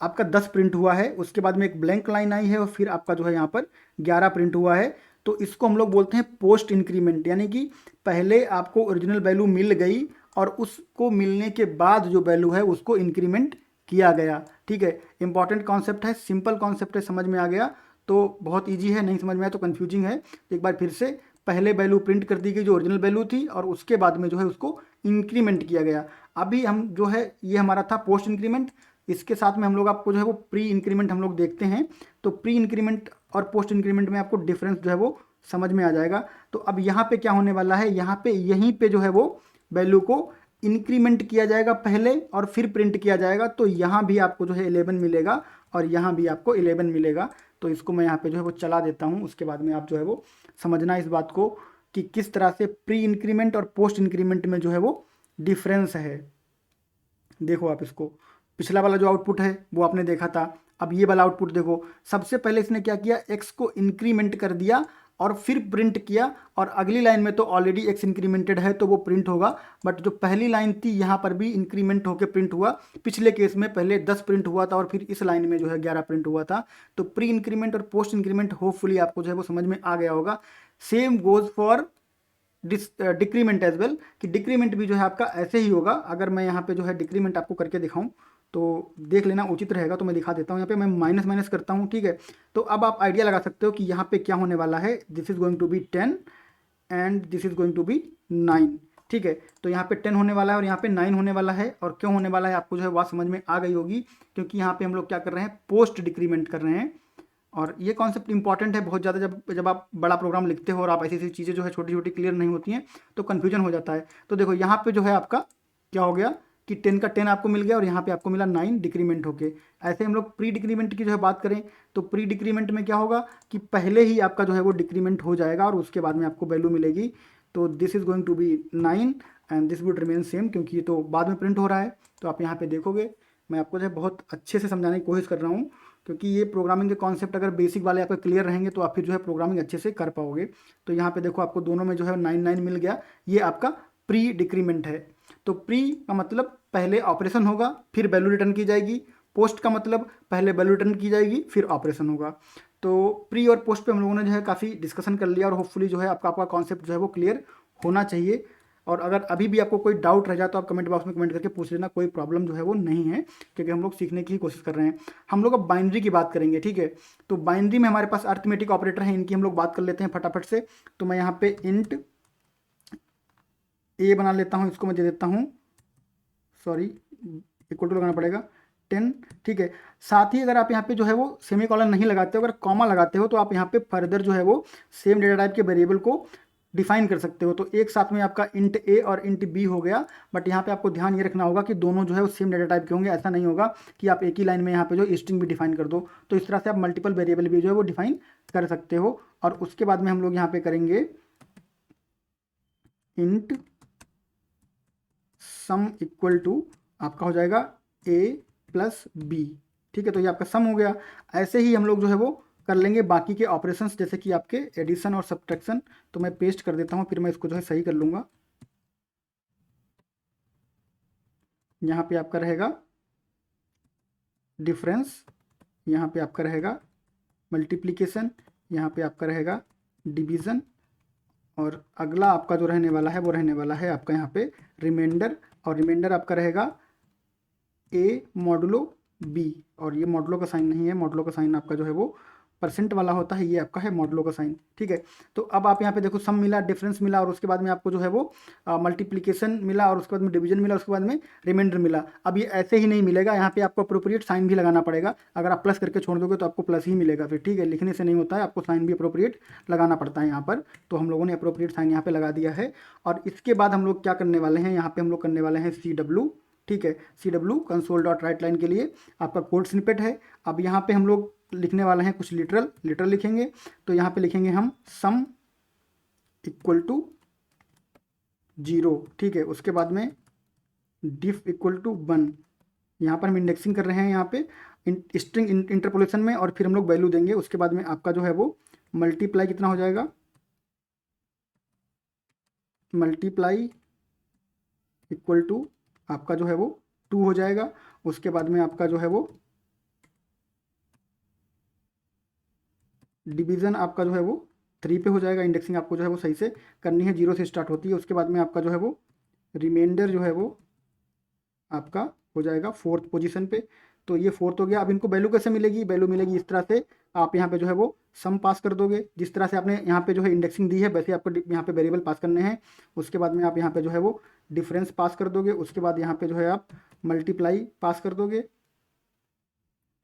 आपका 10 प्रिंट हुआ है, उसके बाद में एक ब्लैंक लाइन आई है और फिर आपका जो है यहाँ पर 11 प्रिंट हुआ है। तो इसको हम लोग बोलते हैं पोस्ट इंक्रीमेंट, यानी कि पहले आपको ओरिजिनल वैल्यू मिल गई और उसको मिलने के बाद जो वैल्यू है उसको इंक्रीमेंट किया गया। ठीक है, इंपॉर्टेंट कॉन्सेप्ट है, सिंपल कॉन्सेप्ट है, समझ में आ गया तो बहुत ईजी है, नहीं समझ में आया तो कन्फ्यूजिंग है। एक बार फिर से, पहले वैल्यू प्रिंट कर दी गई जो ओरिजिनल वैल्यू थी और उसके बाद में जो है उसको इंक्रीमेंट किया गया। अभी हम जो है ये हमारा था पोस्ट इंक्रीमेंट, इसके साथ में हम लोग आपको जो है वो प्री इंक्रीमेंट हम लोग देखते हैं। तो प्री इंक्रीमेंट और पोस्ट इंक्रीमेंट में आपको डिफरेंस जो है वो समझ में आ जाएगा। तो अब यहाँ पे क्या होने वाला है, यहाँ पे यहीं पे जो है वो वैल्यू को इंक्रीमेंट किया जाएगा पहले और फिर प्रिंट किया जाएगा। तो यहाँ भी आपको जो है 11 मिलेगा और यहाँ भी आपको 11 मिलेगा। तो इसको मैं यहाँ पे जो है वो चला देता हूँ, उसके बाद में आप जो है वो समझना इस बात को कि किस तरह से प्री इंक्रीमेंट और पोस्ट इंक्रीमेंट में जो है वो डिफरेंस है। देखो आप इसको, पिछला वाला जो आउटपुट है वो आपने देखा था, अब ये वाला आउटपुट देखो। सबसे पहले इसने क्या किया, x को इंक्रीमेंट कर दिया और फिर प्रिंट किया और अगली लाइन में तो ऑलरेडी x इंक्रीमेंटेड है तो वो प्रिंट होगा, बट जो पहली लाइन थी यहाँ पर भी इंक्रीमेंट होकर प्रिंट हुआ। पिछले केस में पहले 10 प्रिंट हुआ था और फिर इस लाइन में जो है 11 प्रिंट हुआ था। तो प्री इंक्रीमेंट और पोस्ट इंक्रीमेंट होपफुली आपको जो है वो समझ में आ गया होगा। Same goes for decrement as well, कि डिक्रीमेंट भी जो है आपका ऐसे ही होगा। अगर मैं यहाँ पे जो है डिक्रीमेंट आपको करके दिखाऊं तो देख लेना उचित रहेगा, तो मैं दिखा देता हूँ। यहाँ पे मैं माइनस माइनस करता हूँ, ठीक है। तो अब आप आइडिया लगा सकते हो कि यहाँ पे क्या होने वाला है। This is going to be 10 and this is going to be 9। ठीक है, तो यहाँ पे 10 होने वाला है और यहाँ पे 9 होने वाला है। और क्यों होने वाला है आपको जो है बात समझ में आ गई होगी, क्योंकि यहाँ पे हम लोग क्या कर रहे हैं, पोस्ट डिक्रीमेंट कर रहे हैं। और ये कॉन्सेप्ट इंपॉर्टेंट है बहुत ज़्यादा, जब आप बड़ा प्रोग्राम लिखते हो और आप ऐसी ऐसी चीज़ें जो है छोटी छोटी क्लियर नहीं होती हैं तो कन्फ्यूजन हो जाता है। तो देखो यहाँ पे जो है आपका क्या हो गया कि 10 का 10 आपको मिल गया और यहाँ पे आपको मिला 9 डिक्रीमेंट होके। ऐसे हम लोग प्री डिक्रीमेंट की जो है बात करें तो प्री डिक्रीमेंट में क्या होगा कि पहले ही आपका जो है वो डिक्रीमेंट हो जाएगा और उसके बाद में आपको वैल्यू मिलेगी। तो this is going to be 9 and this would remain same, क्योंकि ये तो बाद में प्रिंट हो रहा है। तो आप यहाँ पे देखोगे, मैं आपको जो है बहुत अच्छे से समझाने की कोशिश कर रहा हूँ, क्योंकि ये प्रोग्रामिंग के कॉन्सेप्ट अगर बेसिक वाले आपके क्लियर रहेंगे तो आप फिर जो है प्रोग्रामिंग अच्छे से कर पाओगे। तो यहाँ पे देखो आपको दोनों में जो है 9 मिल गया, ये आपका प्री डिक्रीमेंट है। तो प्री का मतलब पहले ऑपरेशन होगा फिर वैल्यू रिटर्न की जाएगी, पोस्ट का मतलब पहले वैल्यू रिटर्न की जाएगी फिर ऑपरेशन होगा। तो प्री और पोस्ट पे हम लोगों ने जो है काफ़ी डिस्कशन कर लिया और होपफुली जो है आपका कॉन्सेप्ट जो है वो क्लियर होना चाहिए। और अगर अभी भी आपको कोई डाउट रह जाए तो आप कमेंट बॉक्स में कमेंट करके पूछ लेना, कोई प्रॉब्लम जो है वो नहीं है, क्योंकि हम लोग सीखने की ही कोशिश कर रहे हैं। हम लोग अब बाइनरी की बात करेंगे, ठीक है। तो बाइनरी में हमारे पास अरिथमेटिक ऑपरेटर हैं, इनकी हम लोग बात कर लेते हैं फटाफट से। तो मैं यहाँ पे इंट ए बना लेता हूँ, इसको मैं दे देता हूँ, सॉरी इक्वल टू लगाना पड़ेगा 10, ठीक है। साथ ही अगर आप यहाँ पे जो है वो सेमी कॉलन नहीं लगाते हो, अगर कॉमा लगाते हो तो आप यहाँ पे फर्दर जो है वो सेम डेटा टाइप के वेरिएबल को डिफाइन कर सकते हो। तो एक साथ में आपका इंट ए और इंट बी हो गया, बट यहाँ पे आपको ध्यान ये रखना होगा कि दोनों जो है वो सेम डेटा टाइप के होंगे। ऐसा नहीं होगा कि आप एक ही लाइन में यहाँ पे जो स्ट्रिंग भी डिफाइन कर दो। तो इस तरह से आप मल्टीपल वेरिएबल भी जो है वो डिफाइन कर सकते हो। और उसके बाद में हम लोग यहाँ पे करेंगे इंट सम इक्वल टू आपका हो जाएगा ए प्लस बी। ठीक है, तो ये आपका सम हो गया। ऐसे ही हम लोग जो है वो कर लेंगे बाकी के ऑपरेशंस, जैसे कि आपके एडिशन और सब्ट्रैक्शन। तो मैं पेस्ट कर देता हूँ, फिर मैं इसको जो है सही कर लूँगा। यहाँ पे आपका रहेगा डिफरेंस, यहाँ पे आपका रहेगा मल्टीप्लिकेशन, यहाँ पे आपका रहेगा डिवीज़न, और अगला आपका जो रहने वाला है वो रहने वाला है आपका यहाँ पे रिमाइंडर। और रिमाइंडर आपका रहेगा ए मॉडुलो बी, और ये मॉडुलो का साइन नहीं है, मॉडुलो का साइन आपका जो है वो परसेंट वाला होता है, ये आपका है मॉडुलो का साइन। ठीक है, तो अब आप यहाँ पे देखो सम मिला, डिफरेंस मिला, और उसके बाद में आपको जो है वो मल्टीप्लिकेशन मिला, और उसके बाद में डिवीजन मिला, उसके बाद में रिमाइंडर मिला। अब ये ऐसे ही नहीं मिलेगा, यहाँ पे आपको अप्रोप्रिएट साइन भी लगाना पड़ेगा। अगर आप प्लस करके छोड़ दोगे तो आपको प्लस ही मिलेगा फिर। ठीक है, लिखने से नहीं होता है, आपको साइन भी अप्रोप्रिएट लगाना पड़ता है यहाँ पर। तो हम लोगों ने अप्रोप्रिएट साइन यहाँ पे लगा दिया है। और इसके बाद हम लोग क्या करने वाले हैं, यहाँ पे हम लोग करने वाले हैं CW। ठीक है, CW console dot right line के लिए आपका कोड स्निपेट है। अब यहाँ पे हम लोग लिखने वाले हैं कुछ लिटरल लिखेंगे। तो यहाँ पे लिखेंगे हम सम इक्वल टू 0। ठीक है, उसके बाद में डिफ इक्वल टू 1। यहाँ पर हम इंडेक्सिंग कर रहे हैं यहाँ पे स्ट्रिंग इंटरपोलेशन में, और फिर हम लोग वैल्यू देंगे। उसके बाद में आपका जो है वो मल्टीप्लाई कितना हो जाएगा, मल्टीप्लाई इक्वल टू आपका जो है वो 2 हो जाएगा। उसके बाद में आपका जो है वो डिवीज़न आपका जो है वो 3 पे हो जाएगा। इंडेक्सिंग आपको जो है वो सही से करनी है, 0 से स्टार्ट होती है। उसके बाद में आपका जो है वो रिमाइंडर जो है वो आपका हो जाएगा 4th पोजीशन पे। तो ये 4th हो गया। अब इनको वैल्यू कैसे मिलेगी, वैल्यू मिलेगी इस तरह से, आप यहाँ पे जो है वो सम पास कर दोगे। जिस तरह से आपने यहाँ पे जो है इंडेक्सिंग दी है वैसे आपको यहाँ पे वेरिएबल पास करने हैं। उसके बाद में आप यहाँ पे जो है वो डिफरेंस पास कर दोगे। उसके बाद यहाँ पे जो है आप मल्टीप्लाई पास कर दोगे,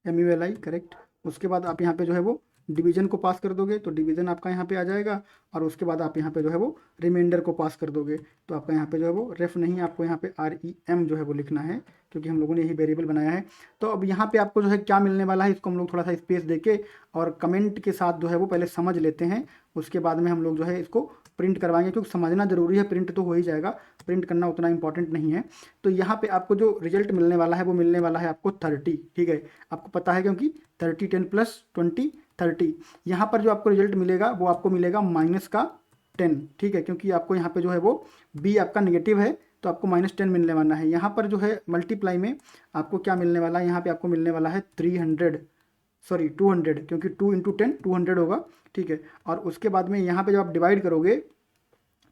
MULI करेक्ट। उसके बाद आप यहाँ पे जो है वो डिवीजन को पास कर दोगे, तो डिवीजन आपका यहाँ पे आ जाएगा। और उसके बाद आप यहाँ पे जो है वो रिमाइंडर को पास कर दोगे, तो आपका यहाँ पे जो है वो रेफ नहीं, आपको यहाँ पे REM जो है वो लिखना है, क्योंकि हम लोगों ने यही वेरिएबल बनाया है। तो अब यहाँ पे आपको जो है क्या मिलने वाला है, इसको हम लोग थोड़ा सा स्पेस देके और कमेंट के साथ जो है वो पहले समझ लेते हैं। उसके बाद में हम लोग जो है इसको प्रिंट करवाएंगे, क्योंकि समझना जरूरी है, प्रिंट तो हो ही जाएगा, प्रिंट करना उतना इंपॉर्टेंट नहीं है। तो यहाँ पे आपको जो रिजल्ट मिलने वाला है वो मिलने वाला है आपको 30। ठीक है, आपको पता है, क्योंकि 30 10 प्लस 20 30। यहाँ पर जो आपको रिजल्ट मिलेगा वो आपको मिलेगा -10। ठीक है, क्योंकि आपको यहाँ पे जो है वो बी आपका नेगेटिव है, तो आपको -10 मिलने वाला है। यहाँ पर जो है मल्टीप्लाई में आपको क्या मिलने वाला है, यहाँ पे आपको मिलने वाला है 200, क्योंकि 2 × 10 200 होगा। ठीक है, और उसके बाद में यहाँ पे जब आप डिवाइड करोगे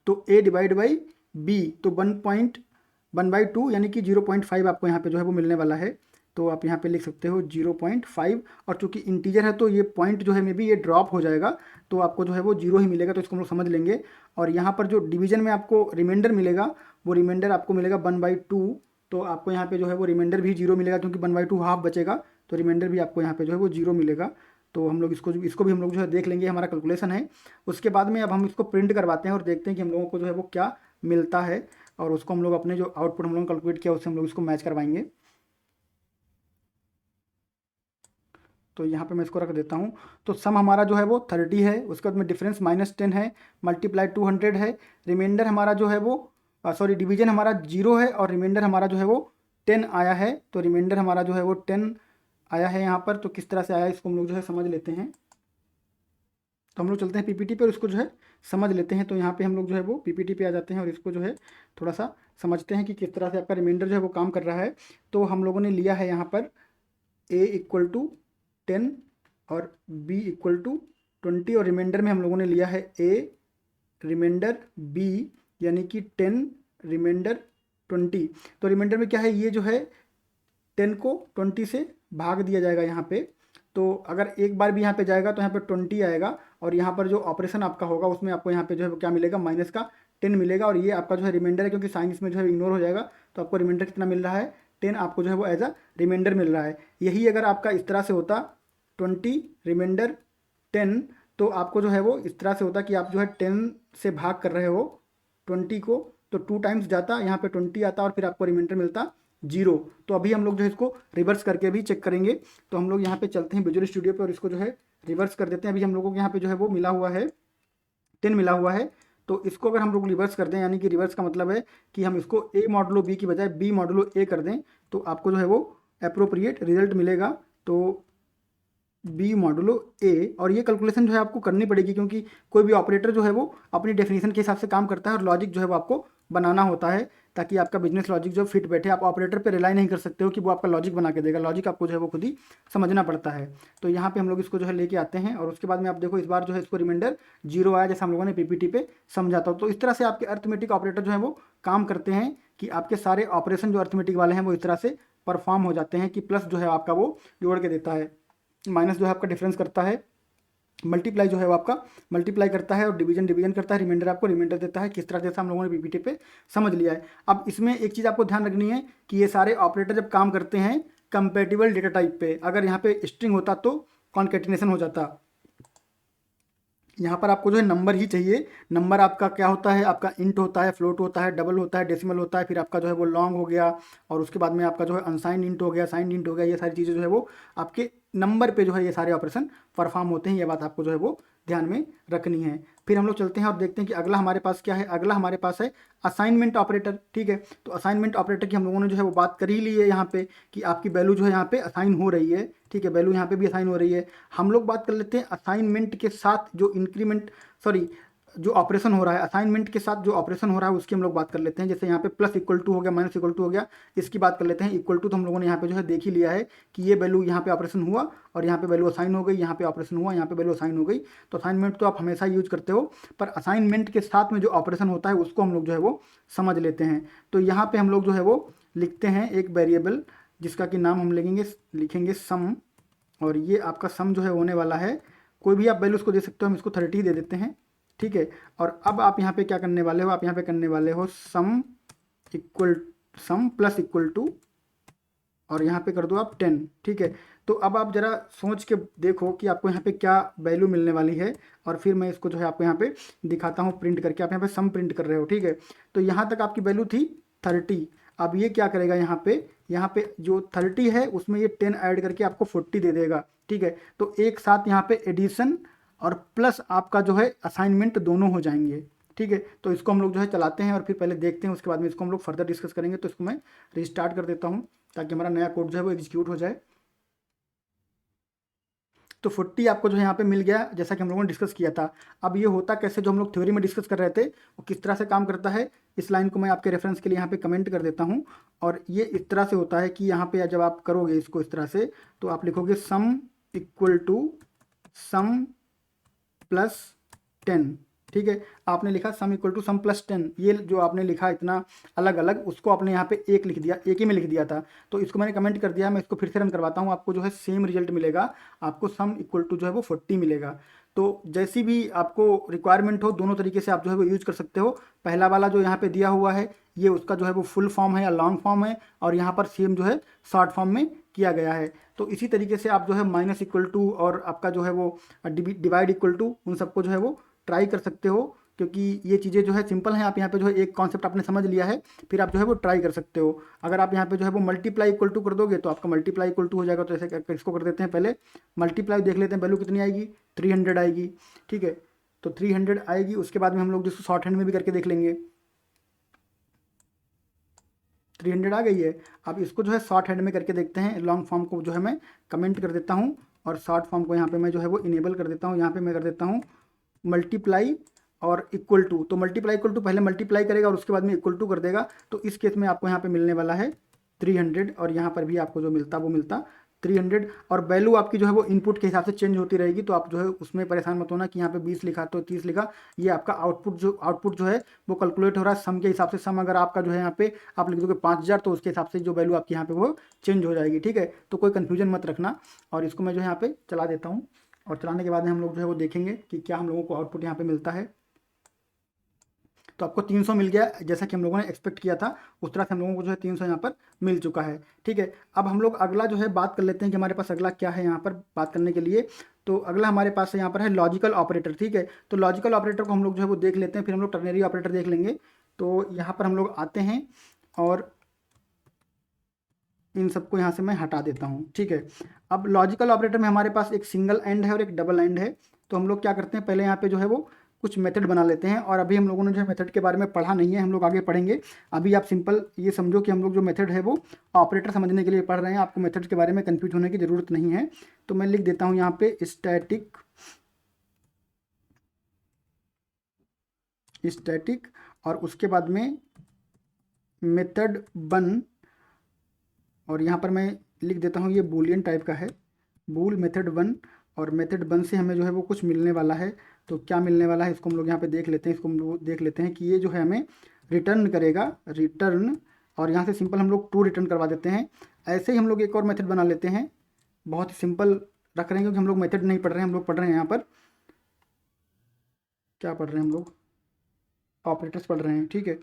तो A डिवाइड बाई B, तो 1/2 यानी कि 0.5 आपको यहाँ पे जो है वो मिलने वाला है। तो आप यहाँ पे लिख सकते हो 0.5, और चूंकि इंटीजर है तो ये पॉइंट जो है मे बी ये ड्रॉप हो जाएगा, तो आपको जो है वो 0 ही मिलेगा, तो इसको हम लोग समझ लेंगे। और यहाँ पर जो डिवीजन में आपको रिमाइंडर मिलेगा, वो रिमाइंडर आपको मिलेगा 1/2, तो आपको यहाँ पे जो है वो रिमाइंडर भी 0 मिलेगा, क्योंकि 1/2 हाफ बचेगा, तो रिमाइंडर भी आपको यहाँ पे जो है वो 0 मिलेगा। तो हम लोग इसको भी हम लोग जो है देख लेंगे, हमारा कैलकुलेशन है। उसके बाद में अब हम इसको प्रिंट करवाते हैं और देखते हैं कि हम लोगों को जो है वो क्या मिलता है, और उसको हम लोग अपने जो आउटपुट हम लोग कैलकुलेट किया उससे हम लोग इसको मैच करवाएंगे। तो यहाँ पे मैं इसको रख देता हूँ। तो सम हमारा जो है वो 30 है, उसके बाद में डिफरेंस -10 है, मल्टीप्लाई 200 है, रिमाइंडर हमारा जो है वो डिवीजन हमारा 0 है, और रिमाइंडर हमारा जो है वो 10 आया है। तो रिमाइंडर हमारा जो है वो 10 आया है यहाँ पर। तो किस तरह से आया इसको हम लोग जो है समझ लेते हैं। तो हम लोग चलते हैं PPT पे और इसको जो है समझ लेते हैं। तो यहाँ पे हम लोग जो है वो PPT पे आ जाते हैं और इसको जो है थोड़ा सा समझते हैं कि किस तरह से आपका रिमाइंडर जो है वो काम कर रहा है। तो हम लोगों ने लिया है यहाँ पर A = 10 और B = 20, और रिमाइंडर में हम लोगों ने लिया है A रिमाइंडर B, यानी कि 10 रिमाइंडर 20। तो रिमाइंडर में क्या है, ये जो है 10 को 20 से भाग दिया जाएगा यहाँ पे। तो अगर एक बार भी यहाँ पे जाएगा तो यहाँ पे 20 आएगा, और यहाँ पर जो ऑपरेशन आपका होगा उसमें आपको यहाँ पे जो है क्या मिलेगा, -10 मिलेगा। और ये आपका जो है रिमाइंडर है, क्योंकि साइन इसमें जो है इग्नोर हो जाएगा, तो आपको रिमाइंडर कितना मिल रहा है, 10 आपको जो है वो एज अ रिमाइंडर मिल रहा है। यही अगर आपका इस तरह से होता 20 रिमाइंडर 10, तो आपको जो है वो इस तरह से होता कि आप जो है 10 से भाग कर रहे हो 20 को, तो 2 टाइम्स जाता, यहाँ पे 20 आता और फिर आपको रिमाइंडर मिलता 0। तो अभी हम लोग जो है इसको रिवर्स करके भी चेक करेंगे। तो हम लोग यहाँ पे चलते हैं विजुअल स्टूडियो पे और इसको जो है रिवर्स कर देते हैं। अभी हम लोगों को यहाँ पे जो है वो मिला हुआ है 10 मिला हुआ है। तो इसको अगर हम लोग रिवर्स कर दें, यानी कि रिवर्स का मतलब है कि हम इसको ए मॉडुलो बी की बजाय बी मॉडुलो ए कर दें, तो आपको जो है वो अप्रोप्रिएट रिजल्ट मिलेगा। तो बी मॉडुलो ए, और ये कैलकुलेशन जो है आपको करनी पड़ेगी क्योंकि कोई भी ऑपरेटर जो है वो अपनी डेफिनेशन के हिसाब से काम करता है और लॉजिक जो है वो आपको बनाना होता है ताकि आपका बिजनेस लॉजिक जो फिट बैठे। आप ऑपरेटर पे रिलाई नहीं कर सकते हो कि वो आपका लॉजिक बना के देगा, लॉजिक आपको जो है वो खुद ही समझना पड़ता है। तो यहाँ पे हम लोग इसको जो है लेके आते हैं और उसके बाद में आप देखो इस बार जो है इसको रिमाइंडर 0 आया, जैसा हम लोगों ने पीपीटी पे समझा था। तो इस तरह से आपके अर्थमेटिक ऑपरेटर जो है वो काम करते हैं कि आपके सारे ऑपरेशन जो अर्थमेटिक वाले हैं वो इस तरह से परफॉर्म हो जाते हैं कि प्लस जो है आपका वो जोड़ के देता है, माइनस जो है आपका डिफरेंस करता है, मल्टीप्लाई जो है वो आपका मल्टीप्लाई करता है और डिवीजन डिवीजन करता है, रिमाइंडर आपको रिमाइंडर देता है। किस तरह जैसा हम लोगों ने पीपीटी पे समझ लिया है। अब इसमें एक चीज़ आपको ध्यान रखनी है कि ये सारे ऑपरेटर जब काम करते हैं कंपेटिबल डेटा टाइप पे, अगर यहाँ पे स्ट्रिंग होता तो कॉन्केटिनेशन हो जाता। यहाँ पर आपको जो है नंबर ही चाहिए। नंबर आपका क्या होता है, आपका इंट होता है, फ्लोट होता है, डबल होता है, डेसिमल होता है, फिर आपका जो है वो लॉन्ग हो गया और उसके बाद में आपका जो है अनसाइंड इंट हो गया, साइंड इंट हो गया। ये सारी चीज़ें जो है वो आपके नंबर पे जो है ये सारे ऑपरेशन परफॉर्म होते हैं। ये बात आपको जो है वो ध्यान में रखनी है। फिर हम लोग चलते हैं और देखते हैं कि अगला हमारे पास क्या है। अगला हमारे पास है असाइनमेंट ऑपरेटर। ठीक है, तो असाइनमेंट ऑपरेटर की हम लोगों ने जो है वो बात कर ही ली है यहाँ पे कि आपकी वैल्यू जो है यहाँ पे असाइन हो रही है। ठीक है, वैल्यू यहाँ पे भी असाइन हो रही है। हम लोग बात कर लेते हैं असाइनमेंट के साथ जो इंक्रीमेंट सॉरी जो ऑपरेशन हो रहा है, असाइनमेंट के साथ जो ऑपरेशन हो रहा है उसकी हम लोग बात कर लेते हैं। जैसे यहाँ पे प्लस इक्वल टू हो गया, माइनस इक्वल टू हो गया, इसकी बात कर लेते हैं। इक्वल टू तो हम लोगों ने यहाँ पे जो है देख ही लिया है कि ये वैल्यू यहाँ पे ऑपरेशन हुआ और यहाँ पे वैल्यू असाइन हो गई, यहाँ पे ऑपरेशन हुआ, यहाँ पे वैल्यू असाइन हो गई। तो असाइनमेंट तो आप हमेशा यूज करते हो, पर असाइनमेंट के साथ में जो ऑपरेशन होता है उसको हम लोग जो है वो समझ लेते हैं। तो यहाँ पे हम लोग जो है वो लिखते हैं एक वेरिएबल जिसका कि नाम हम लिखेंगे सम, और ये आपका सम जो है होने वाला है। कोई भी आप वैल्यू उसको दे सकते हो, हम इसको 30 दे देते हैं। ठीक है, और अब आप यहाँ पे क्या करने वाले हो, आप यहाँ पे करने वाले हो सम प्लस इक्वल टू और यहाँ पे कर दो आप 10। ठीक है, तो अब आप जरा सोच के देखो कि आपको यहाँ पे क्या वैल्यू मिलने वाली है और फिर मैं इसको जो है आपको यहाँ पे दिखाता हूँ प्रिंट करके। आप यहाँ पे सम प्रिंट कर रहे हो। ठीक है, तो यहाँ तक आपकी वैल्यू थी 30। अब ये क्या करेगा, यहाँ पे जो 30 है उसमें ये 10 ऐड करके आपको 40 दे देगा। ठीक है, तो एक साथ यहाँ पे एडिशन और प्लस आपका जो है असाइनमेंट दोनों हो जाएंगे। ठीक है, तो इसको हम लोग जो है चलाते हैं और फिर पहले देखते हैं, उसके बाद में इसको हम लोग फर्दर डिस्कस करेंगे। तो इसको मैं रिस्टार्ट कर देता हूँ ताकि हमारा नया कोड जो है वो एग्जीक्यूट हो जाए। तो 40 आपको जो है यहाँ पे मिल गया, जैसा कि हम लोगों ने डिस्कस किया था। अब ये होता कैसे, जो हम लोग थ्योरी में डिस्कस कर रहे थे वो किस तरह से काम करता है, इस लाइन को मैं आपके रेफरेंस के लिए यहाँ पे कमेंट कर देता हूँ। और ये इस तरह से होता है कि यहाँ पे जब आप करोगे इसको इस तरह से, तो आप लिखोगे sum equal to sum plus 10। ठीक है, आपने लिखा sum equal to sum plus 10। ये जो आपने लिखा इतना अलग अलग, उसको आपने यहाँ पे एक लिख दिया, एक ही में लिख दिया था। तो इसको मैंने कमेंट कर दिया, मैं इसको फिर से रन करवाता हूँ। आपको जो है सेम रिजल्ट मिलेगा, आपको सम इक्वल टू जो है वो 40 मिलेगा। तो जैसी भी आपको रिक्वायरमेंट हो, दोनों तरीके से आप जो है वो यूज कर सकते हो। पहला वाला जो यहाँ पे दिया हुआ है ये उसका जो है वो फुल फॉर्म है या लॉन्ग फॉर्म है, और यहाँ पर सेम जो है शॉर्ट फॉर्म में किया गया है। तो इसी तरीके से आप जो है माइनस इक्वल टू और आपका जो है वो डिवाइड इक्वल टू, उन सबको जो है वो ट्राई कर सकते हो, क्योंकि ये चीज़ें जो है सिंपल हैं। आप यहाँ पे जो है एक कॉन्सेप्ट आपने समझ लिया है, फिर आप जो है वो ट्राई कर सकते हो। अगर आप यहाँ पे जो है वो मल्टीप्लाई इक्वल टू कर दोगे तो आपका मल्टीप्लाई इक्वल टू हो जाएगा। तो ऐसे इसको कर देते हैं, पहले मल्टीप्लाई देख लेते हैं, वैल्यू कितनी आएगी, 300 आएगी। ठीक है, तो 300 आएगी। उसके बाद में हम लोग जिसको शॉर्ट हैंड में भी करके देख लेंगे, 300 आ गई है। अब इसको जो है शॉर्ट हैंड में करके देखते हैं। लॉन्ग फॉर्म को जो है मैं कमेंट कर देता हूँ और शॉर्ट फॉर्म को यहाँ पे मैं जो है वो इनेबल कर देता हूँ। यहाँ पे मैं कर देता हूँ मल्टीप्लाई और इक्वल टू। तो मल्टीप्लाई इक्वल टू पहले मल्टीप्लाई करेगा और उसके बाद में इक्वल टू कर देगा। तो इस केस में आपको यहाँ पे मिलने वाला है 300, और यहाँ पर भी आपको जो मिलता वो मिलता 300। और वैल्यू आपकी जो है वो इनपुट के हिसाब से चेंज होती रहेगी, तो आप जो है उसमें परेशान मत होना कि यहाँ पे 20 लिखा तो 30 लिखा। ये आपका आउटपुट जो है वो कैलकुलेट हो रहा है सम के हिसाब से। सम अगर आपका जो है यहाँ पे आप लिख दोगे 5000, तो उसके हिसाब से जो वैल्यू आपकी यहाँ पे वो चेंज हो जाएगी। ठीक है, तो कोई कन्फ्यूजन मत रखना। और इसको मैं जो है यहाँ पे चला देता हूँ, और चलाने के बाद में हम लोग जो है वो देखेंगे कि क्या हम लोगों को आउटपुट यहाँ पे मिलता है। तो आपको 300 मिल गया, जैसा कि हम लोगों ने एक्सपेक्ट किया था उस तरह से हम लोगों को जो है 300 यहाँ पर मिल चुका है। ठीक है, अब हम लोग अगला जो है बात कर लेते हैं कि हमारे पास अगला क्या है यहाँ पर बात करने के लिए। तो अगला हमारे पास यहाँ पर है लॉजिकल ऑपरेटर। ठीक है, तो लॉजिकल ऑपरेटर को हम लोग जो है वो देख लेते हैं, फिर हम लोग टर्नरी ऑपरेटर देख लेंगे। तो यहाँ पर हम लोग आते हैं और इन सबको यहाँ से मैं हटा देता हूँ। ठीक है, अब लॉजिकल ऑपरेटर में हमारे पास एक सिंगल एंड है और एक डबल एंड है। तो हम लोग क्या करते हैं, पहले यहाँ पे जो है वो कुछ मेथड बना लेते हैं, और अभी हम लोगों ने जो है मेथड के बारे में पढ़ा नहीं है, हम लोग आगे पढ़ेंगे। अभी आप सिंपल ये समझो कि हम लोग जो मेथड है वो ऑपरेटर समझने के लिए पढ़ रहे हैं, आपको मेथड के बारे में कन्फ्यूज होने की ज़रूरत नहीं है। तो मैं लिख देता हूँ यहाँ पे स्टैटिक और उसके बाद में मेथड बन, और यहाँ पर मैं लिख देता हूँ ये बूलियन टाइप का है, बूल मेथड वन। और मेथड वन से हमें जो है वो कुछ मिलने वाला है। तो क्या मिलने वाला है इसको हम लोग यहाँ पे देख लेते हैं। इसको हम लोग देख लेते हैं कि ये जो है हमें रिटर्न करेगा, रिटर्न, और यहाँ से सिंपल हम लोग ट्रू रिटर्न करवा देते हैं। ऐसे ही हम लोग एक और मेथड बना लेते हैं, बहुत ही सिंपल रख रहे हैं क्योंकि हम लोग मेथड नहीं पढ़ रहे हैं, हम लोग पढ़ रहे हैं यहाँ पर क्या पढ़ रहे हैं, हम लोग ऑपरेटर्स पढ़ रहे हैं। ठीक है,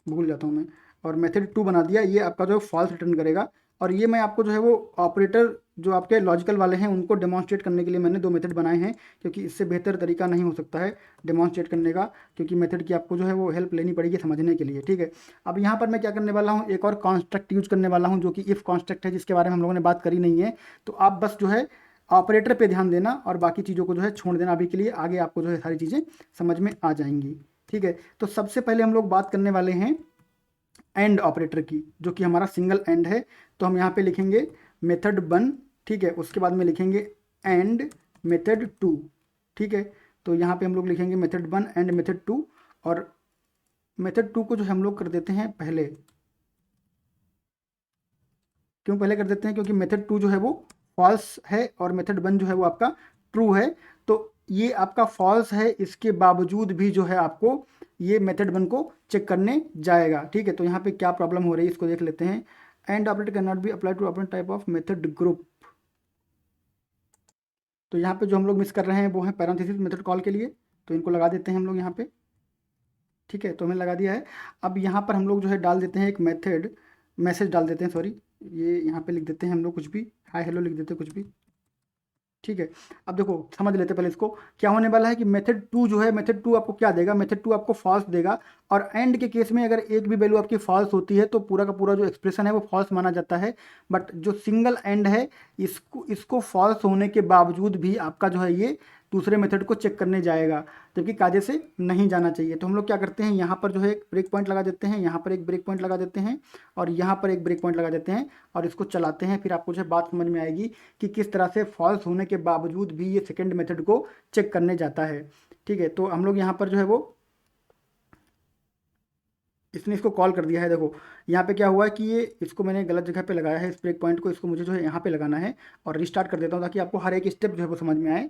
भूल जाता हूँ मैं। और मेथड टू बना दिया, ये आपका जो है फॉल्स रिटर्न करेगा। और ये मैं आपको जो है वो ऑपरेटर जो आपके लॉजिकल वाले हैं उनको डेमोन्स्ट्रेट करने के लिए मैंने दो मेथड बनाए हैं, क्योंकि इससे बेहतर तरीका नहीं हो सकता है डेमोन्स्ट्रेट करने का, क्योंकि मेथड की आपको जो है वो हेल्प लेनी पड़ेगी समझने के लिए। ठीक है, अब यहाँ पर मैं क्या करने वाला हूँ, एक और कॉन्स्ट्रक्ट यूज करने वाला हूँ जो कि इफ़ कॉन्स्ट्रक्ट है, जिसके बारे में हम लोगों ने बात करी नहीं है। तो आप बस जो है ऑपरेटर पे ध्यान देना और बाकी चीज़ों को जो है छोड़ देना अभी के लिए, आगे आपको जो है सारी चीज़ें समझ में आ जाएंगी। ठीक है, तो सबसे पहले हम लोग बात करने वाले हैं एंड ऑपरेटर की, जो कि हमारा सिंगल एंड है। तो हम यहाँ पे लिखेंगे मेथड वन। ठीक है, उसके बाद में लिखेंगे एंड मेथड टू। ठीक है, तो यहाँ पे हम लोग लिखेंगे method one and method two, और मेथड टू को जो हम लोग कर देते हैं पहले। क्यों पहले कर देते हैं, क्योंकि मेथड टू जो है वो फॉल्स है और मेथड वन जो है वो आपका ट्रू है। तो ये आपका फॉल्स है, इसके बावजूद भी जो है आपको ये मेथड वन को चेक करने जाएगा। ठीक है, तो यहाँ पे क्या प्रॉब्लम हो रही है इसको देख लेते हैं। And operator can not be apply to operate type of method group. तो यहाँ पे जो हम लोग मिस कर रहे हैं वो है पैरेंथेसिस मेथड कॉल के लिए, तो इनको लगा देते हैं हम लोग यहाँ पे। ठीक है, तो हमने लगा दिया है। अब यहाँ पर हम लोग जो है डाल देते हैं एक मेथड, मैसेज डाल देते हैं, सॉरी, ये यहाँ पे लिख देते हैं हम लोग कुछ भी, हाय हेलो लिख देते हैं कुछ भी। ठीक है, अब देखो समझ लेते पहले इसको क्या होने वाला है कि मेथड टू जो है, मेथड टू आपको क्या देगा, मेथड टू आपको फॉल्स देगा। और एंड के केस में अगर एक भी वैल्यू आपकी फॉल्स होती है तो पूरा का पूरा जो एक्सप्रेशन है वो फॉल्स माना जाता है। बट जो सिंगल एंड है, इसको फॉल्स होने के बावजूद भी आपका जो है ये दूसरे मेथड को चेक करने जाएगा, जबकि कायदे से नहीं जाना चाहिए। तो हम लोग क्या करते हैं, यहाँ पर जो है एक ब्रेक पॉइंट लगा देते हैं, यहाँ पर एक ब्रेक पॉइंट लगा देते हैं, और यहाँ पर एक ब्रेक पॉइंट लगा देते हैं, और इसको चलाते हैं। फिर आपको जो है बात समझ में आएगी कि किस तरह से फॉल्स होने के बावजूद भी ये सेकेंड मेथड को चेक करने जाता है। ठीक है, तो हम लोग यहाँ पर जो है वो इसने इसको कॉल कर दिया है। देखो यहाँ पे क्या हुआ है कि ये इसको मैंने गलत जगह पे लगाया है, इस ब्रेक पॉइंट को, इसको मुझे जो है यहाँ पे लगाना है। और रिस्टार्ट कर देता हूँ ताकि आपको हर एक स्टेप जो है वो समझ में आए।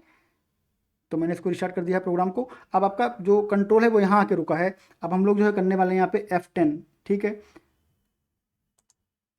तो मैंने इसको रिस्टार्ट कर दिया है प्रोग्राम को। अब आपका जो कंट्रोल है वो यहाँ आके रुका है। अब हम लोग जो है करने वाले हैं यहाँ पे F10। ठीक है,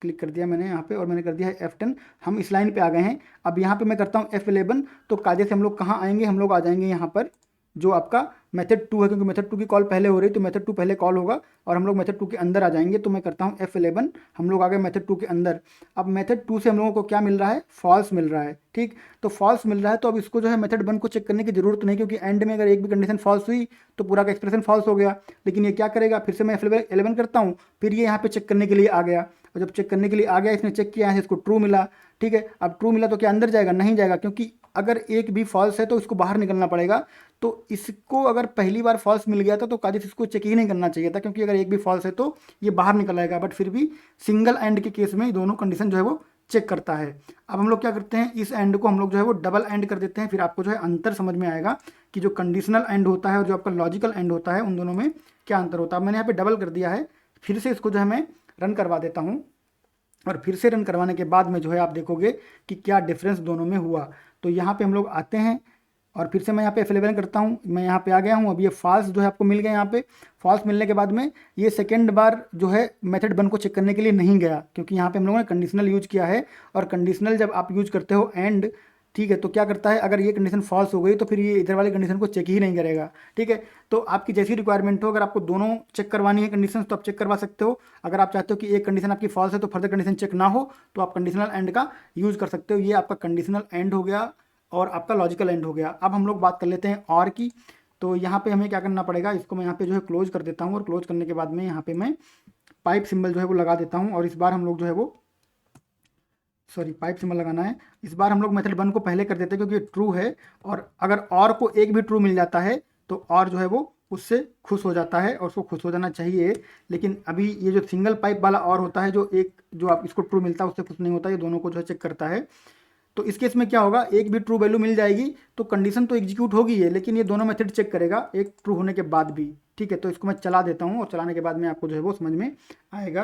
क्लिक कर दिया मैंने यहाँ पे और मैंने कर दिया है F10। हम इस लाइन पे आ गए हैं। अब यहाँ पे मैं करता हूँ F11। तो कायदे से हम लोग कहाँ आएंगे, हम लोग आ जाएंगे यहाँ पर जो आपका मेथड टू है, क्योंकि मेथड टू की कॉल पहले हो रही तो मेथड टू पहले कॉल होगा, और हम लोग मेथड टू के अंदर आ जाएंगे। तो मैं करता हूँ F11, हम लोग आ गए मेथड टू के अंदर। अब मेथड टू से हम लोगों को क्या मिल रहा है, फॉल्स मिल रहा है। ठीक, तो फॉल्स मिल रहा है, तो अब इसको जो है मेथड वन को चेक करने की जरूरत नहीं, क्योंकि एंड में अगर एक भी कंडीशन फॉल्स हुई तो पूरा का एक्सप्रेशन फॉल्स हो गया। लेकिन ये क्या करेगा, फिर से मैं F11 करता हूँ, फिर ये यहाँ पे चेक करने के लिए आ गया, और जब चेक करने के लिए आ गया, इसने चेक किया है, इसको ट्रू मिला। ठीक है, अब ट्रू मिला तो क्या अंदर जाएगा, नहीं जाएगा, क्योंकि अगर एक भी फॉल्स है तो इसको बाहर निकलना पड़ेगा। तो इसको अगर पहली बार फॉल्स मिल गया था तो कादिफ इसको चेक ही नहीं करना चाहिए था, क्योंकि अगर एक भी फॉल्स है तो ये बाहर निकल आएगा। बट फिर भी सिंगल एंड के केस में दोनों कंडीशन जो है वो चेक करता है। अब हम लोग क्या करते हैं, इस एंड को हम लोग जो है वो डबल एंड कर देते हैं, फिर आपको जो है अंतर समझ में आएगा कि जो कंडीशनल एंड होता है और जो आपका लॉजिकल एंड होता है उन दोनों में क्या अंतर होता है। मैंने यहाँ पे डबल कर दिया है, फिर से इसको जो है मैं रन करवा देता हूँ, और फिर से रन करवाने के बाद में जो है आप देखोगे कि क्या डिफरेंस दोनों में हुआ। तो यहाँ पे हम लोग आते हैं और फिर से मैं यहाँ पे F11 करता हूँ, मैं यहाँ पे आ गया हूँ। अब ये फॉल्स जो है आपको मिल गया, यहाँ पे फॉल्स मिलने के बाद में ये सेकेंड बार जो है मेथड वन को चेक करने के लिए नहीं गया, क्योंकि यहाँ पे हम लोगों ने कंडीशनल यूज किया है। और कंडीशनल जब आप यूज करते हो एंड ठीक है। तो क्या करता है, अगर ये कंडीशन फॉल्स हो गई तो फिर ये इधर वाली कंडीशन को चेक ही नहीं करेगा, ठीक है। तो आपकी जैसी रिक्वायरमेंट हो, अगर आपको दोनों चेक करवानी है कंडीशन तो आप चेक करवा सकते हो। अगर आप चाहते हो कि एक कंडीशन आपकी फॉल्स है तो फर्दर कंडीशन चेक ना हो तो आप कंडीशनल एंड का यूज़ कर सकते हो। ये आपका कंडीशनल एंड हो गया और आपका लॉजिकल एंड हो गया। अब हम लोग बात कर लेते हैं और की। तो यहाँ पे हमें क्या करना पड़ेगा, इसको मैं यहाँ पे जो है क्लोज कर देता हूँ और क्लोज करने के बाद में यहाँ पे मैं पाइप सिंबल जो है वो लगा देता हूँ। और इस बार हम लोग जो है वो पाइप सिंबल लगाना है। इस बार हम लोग मेथड 1 को पहले कर देते हैं क्योंकि ट्रू है, और अगर और को एक भी ट्रू मिल जाता है तो और जो है वो उससे खुश हो जाता है और उसको खुश हो जाना चाहिए। लेकिन अभी ये जो सिंगल पाइप वाला और होता है, जो आप इसको ट्रू मिलता है उससे खुश नहीं होता, ये दोनों को जो है चेक करता है। तो इस केस में क्या होगा, एक भी ट्रू वैल्यू मिल जाएगी तो कंडीशन तो एग्जीक्यूट होगी है, लेकिन ये दोनों मेथड चेक करेगा एक ट्रू होने के बाद भी, ठीक है। तो इसको मैं चला देता हूँ और चलाने के बाद में आपको जो है वो समझ में आएगा।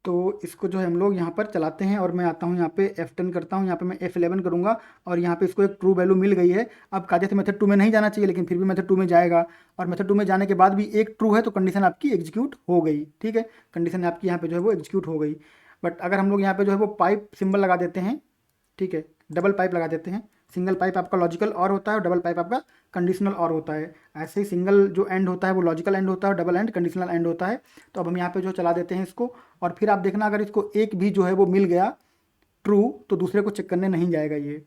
तो इसको जो है हम लोग यहाँ पर चलाते हैं और मैं आता हूँ यहाँ पे F10 करता हूँ, यहाँ पे मैं F11 करूँगा और यहाँ पे इसको एक ट्रू वैल्यू मिल गई है। अब कायदे से मेथड 2 में नहीं जाना चाहिए, लेकिन फिर भी मेथड 2 में जाएगा और मेथड 2 में जाने के बाद भी एक ट्रू है तो कंडीशन आपकी एग्जीक्यूट हो गई, ठीक है। कंडीशन आपकी यहाँ पे जो है वो एग्जीक्यूट हो गई। बट अगर हम लोग यहाँ पे जो है वो पाइप सिंबल लगा देते हैं, ठीक है, डबल पाइप लगा देते हैं। सिंगल पाइप आपका लॉजिकल और होता है और डबल पाइप आपका कंडीशनल और होता है। ऐसे ही सिंगल जो एंड होता है वो लॉजिकल एंड होता है और डबल एंड कंडीशनल एंड होता है। तो अब हम यहाँ पे जो चला देते हैं इसको, और फिर आप देखना अगर इसको एक भी जो है वो मिल गया ट्रू तो दूसरे को चेक करने नहीं जाएगा ये।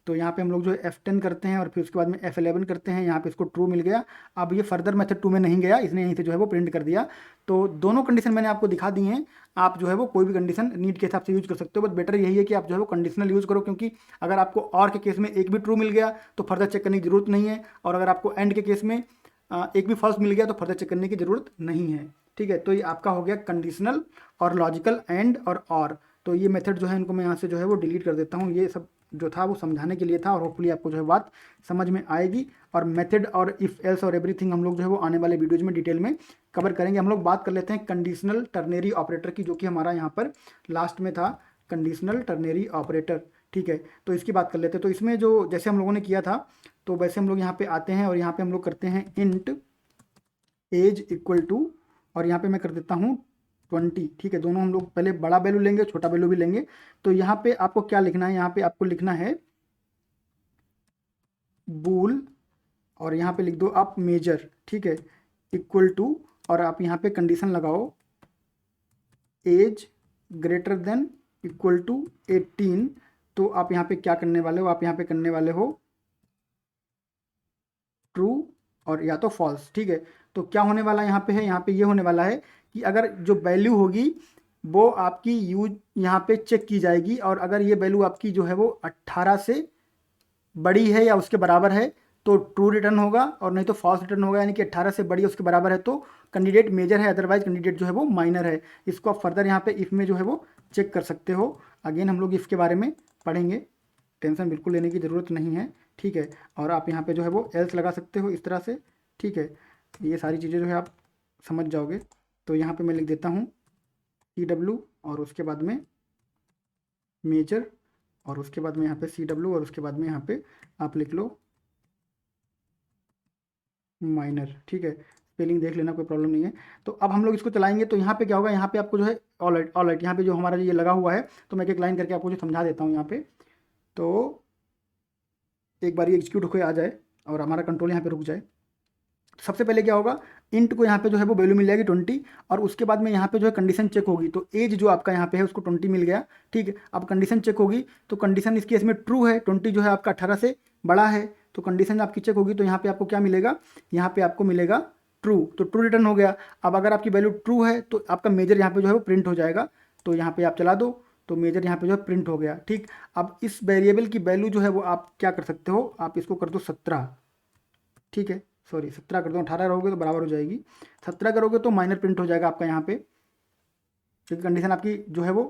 तो यहाँ पे हम लोग जो है F10 करते हैं और फिर उसके बाद में F11 करते हैं। यहाँ पे इसको ट्रू मिल गया। अब ये फर्दर मेथड 2 में नहीं गया, इसने यहीं से जो है वो प्रिंट कर दिया। तो दोनों कंडीशन मैंने आपको दिखा दी हैं। आप जो है वो कोई भी कंडीशन नीड के हिसाब से यूज कर सकते हो, बट बेटर यही है कि आप जो है वो कंडीशनल यूज़ करो, क्योंकि अगर आपको और के केस में एक भी ट्रू मिल गया तो फर्दर चेक करने की जरूरत नहीं है, और अगर आपको एंड के केस में एक भी फॉल्स मिल गया तो फर्दर चेक करने की ज़रूरत नहीं है, ठीक है। तो ये आपका हो गया कंडीशनल और लॉजिकल एंड और। तो ये मेथड जो है इनको मैं यहाँ से जो है वो डिलीट कर देता हूँ। ये सब जो था वो समझाने के लिए था और होपफुली आपको जो है बात समझ में आएगी। और मेथड और इफ़ एल्स और एवरीथिंग हम लोग जो है वो आने वाले वीडियोज में डिटेल में कवर करेंगे। हम लोग बात कर लेते हैं कंडीशनल टर्नरी ऑपरेटर की, जो कि हमारा यहाँ पर लास्ट में था, कंडीशनल टर्नरी ऑपरेटर, ठीक है। तो इसकी बात कर लेते हैं। तो इसमें जो जैसे हम लोगों ने किया था तो वैसे हम लोग यहाँ पे आते हैं और यहाँ पे हम लोग करते हैं इंट एज इक्वल टू, और यहाँ पे मैं कर देता हूँ 20, ठीक है। दोनों हम लोग पहले बड़ा वैल्यू लेंगे, छोटा वैल्यू भी लेंगे। तो यहाँ पे आपको क्या लिखना है, यहाँ पे आपको लिखना है बूल, और यहाँ पे लिख दो आप मेजर, ठीक है, इक्वल टू, और आप यहाँ पे कंडीशन लगाओ age greater than equal to 18। तो आप यहाँ पे क्या करने वाले हो, आप यहाँ पे करने वाले हो ट्रू और या तो फॉल्स, ठीक है। तो क्या होने वाला यहाँ पे है, यहाँ पे ये होने वाला है कि अगर जो वैल्यू होगी वो आपकी यूज यहाँ पे चेक की जाएगी, और अगर ये वैल्यू आपकी जो है वो 18 से बड़ी है या उसके बराबर है तो ट्रू रिटर्न होगा, और नहीं तो फॉल्स रिटर्न होगा। यानी कि 18 से बड़ी है उसके बराबर है तो कैंडिडेट मेजर है, अदरवाइज कैंडिडेट जो है वो माइनर है। इसको आप फर्दर यहाँ पे इफ़ में जो है वो चेक कर सकते हो। अगेन हम लोग इफ़ के बारे में पढ़ेंगे, टेंशन बिल्कुल लेने की ज़रूरत नहीं है, ठीक है। और आप यहाँ पे जो है वो एल्स लगा सकते हो इस तरह से, ठीक है। ये सारी चीज़ें जो है आप समझ जाओगे। तो यहाँ पे मैं लिख देता हूँ CW और उसके बाद में मेजर, और उसके बाद में यहाँ पे CW, और उसके बाद में यहाँ पे आप लिख लो माइनर, ठीक है। स्पेलिंग देख लेना, कोई प्रॉब्लम नहीं है। तो अब हम लोग इसको चलाएंगे तो यहाँ पे क्या होगा, यहाँ पे आपको जो है ऑलराइट यहाँ पे जो हमारा ये लगा हुआ है, तो मैं एक लाइन करके आपको जो समझा देता हूँ यहाँ पे। तो एक बार ये एग्जीक्यूट होकर आ जाए और हमारा कंट्रोल यहाँ पे रुक जाए, सबसे पहले क्या होगा, इंट को यहाँ पे जो है वो वैल्यू मिल जाएगी 20, और उसके बाद में यहाँ पे जो है कंडीशन चेक होगी। तो एज जो आपका यहाँ पे है उसको 20 मिल गया, ठीक है। अब कंडीशन चेक होगी तो कंडीशन इस केस में ट्रू है, 20 जो है आपका 18 से बड़ा है, तो कंडीशन आपकी चेक होगी। तो यहाँ पे आपको क्या मिलेगा, यहाँ पे आपको मिलेगा ट्रू, तो ट्रू रिटर्न हो गया। अब अगर आपकी वैल्यू ट्रू है तो आपका मेजर यहाँ पे जो है वो प्रिंट हो जाएगा। तो यहाँ पे आप चला दो तो मेजर यहाँ पे जो है प्रिंट हो गया, ठीक। अब इस वेरिएबल की वैल्यू जो है वो आप क्या कर सकते हो, आप इसको कर दो 17, ठीक है, 17 कर दो, 18 रहोगे तो बराबर हो जाएगी, 17 करोगे तो माइनर प्रिंट हो जाएगा आपका यहाँ पे, क्योंकि कंडीशन आपकी जो है वो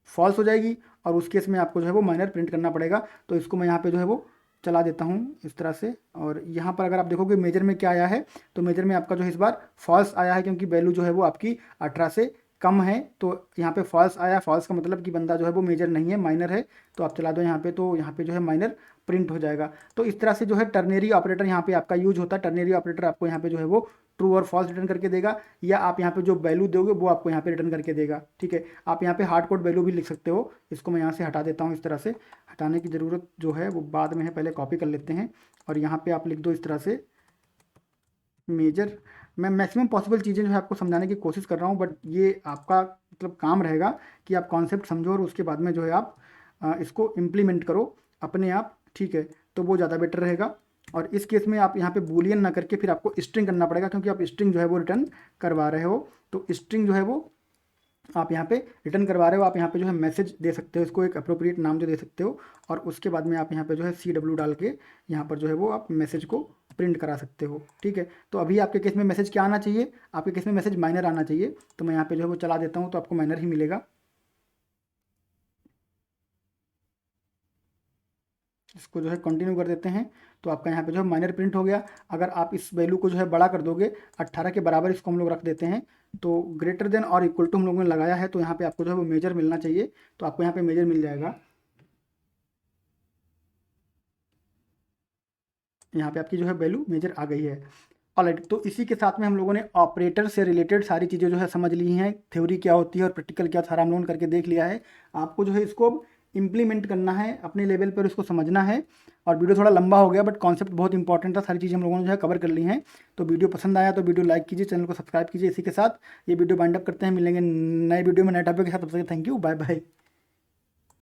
फॉल्स हो जाएगी और उस केस में आपको जो है वो माइनर प्रिंट करना पड़ेगा। तो इसको मैं यहाँ पे जो है वो चला देता हूँ इस तरह से, और यहाँ पर अगर आप देखोगे मेजर में क्या आया है, तो मेजर में आपका जो है इस बार फॉल्स आया है, क्योंकि वैल्यू जो है वो आपकी 18 से कम है तो यहाँ पे फॉल्स आया, फॉल्स का मतलब कि बंदा जो है वो मेजर नहीं है, माइनर है, तो आप चला दो यहाँ पे, तो यहाँ पे जो है माइनर प्रिंट हो जाएगा। तो इस तरह से जो है टर्नरी ऑपरेटर यहाँ पे आपका यूज होता है। टर्नरी ऑपरेटर आपको यहाँ पे जो है वो ट्रू और फॉल्स रिटर्न करके देगा, या आप यहाँ पे जो वैल्यू दोगे वो आपको यहाँ पे रिटर्न करके देगा। ठीक है, आप यहाँ पे हार्ड कोड वैल्यू भी लिख सकते हो। इसको मैं यहाँ से हटा देता हूँ, इस तरह से हटाने की ज़रूरत जो है वो बाद में है, पहले कॉपी कर लेते हैं। और यहाँ पे आप लिख दो इस तरह से मेजर। मैं मैक्सिमम पॉसिबल चीज़ें जो है आपको समझाने की कोशिश कर रहा हूँ, बट ये आपका मतलब काम रहेगा कि आप कॉन्सेप्ट समझो और उसके बाद में जो है आप इसको इम्प्लीमेंट करो अपने आप। ठीक है, तो वो ज़्यादा बेटर रहेगा। और इस केस में आप यहाँ पे बूलियन ना करके फिर आपको स्ट्रिंग करना पड़ेगा, क्योंकि आप स्ट्रिंग जो है वो रिटर्न करवा रहे हो। तो स्ट्रिंग जो है वो आप यहाँ पे रिटर्न करवा रहे हो, आप यहाँ पे जो है मैसेज दे सकते हो, इसको एक अप्रोप्रिएट नाम जो दे सकते हो। और उसके बाद में आप यहाँ पे जो है CW डाल के यहाँ पर जो है वो आप मैसेज को प्रिंट करा सकते हो। ठीक है, तो अभी आपके केस में मैसेज क्या आना चाहिए, आपके केस में मैसेज माइनर आना चाहिए। तो मैं यहाँ पे जो है वो चला देता हूँ, तो आपको माइनर ही मिलेगा। इसको जो है कंटिन्यू कर देते हैं, तो आपका यहाँ पे जो है माइनर प्रिंट हो गया। अगर आप इस वैल्यू को जो है बड़ा कर दोगे, 18 के बराबर इसको हम लोग रख देते हैं, तो ग्रेटर देन और इक्वल टू हम लोगों ने लगाया है, तो यहाँ पे आपको जो है वो मेजर मिलना चाहिए, तो आपको यहाँ पे मेजर मिल जाएगा। यहाँ पे आपकी जो है वैल्यू मेजर आ गई है। ऑलराइट, तो इसी के साथ में हम लोगों ने ऑपरेटर से रिलेटेड सारी चीज़ें जो है समझ ली हैं, थ्योरी क्या होती है और प्रैक्टिकल क्या, सारा हम लोगों ने करके देख लिया है। आपको जो है इसको इम्प्लीमेंट करना है अपने लेवल पर, इसको समझना है। और वीडियो थोड़ा लंबा हो गया, बट कॉन्सेप्ट बहुत इंपॉर्टेंट था, सारी चीज़ें हम लोगों ने जो है कवर कर ली हैं। तो वीडियो पसंद आया तो वीडियो लाइक कीजिए, चैनल को सब्सक्राइब कीजिए। इसी के साथ ये वीडियो बाइंड अप करते हैं, मिलेंगे नए वीडियो में नए टॉपिक के साथ। तब तक थैंक यू, बाय बाय।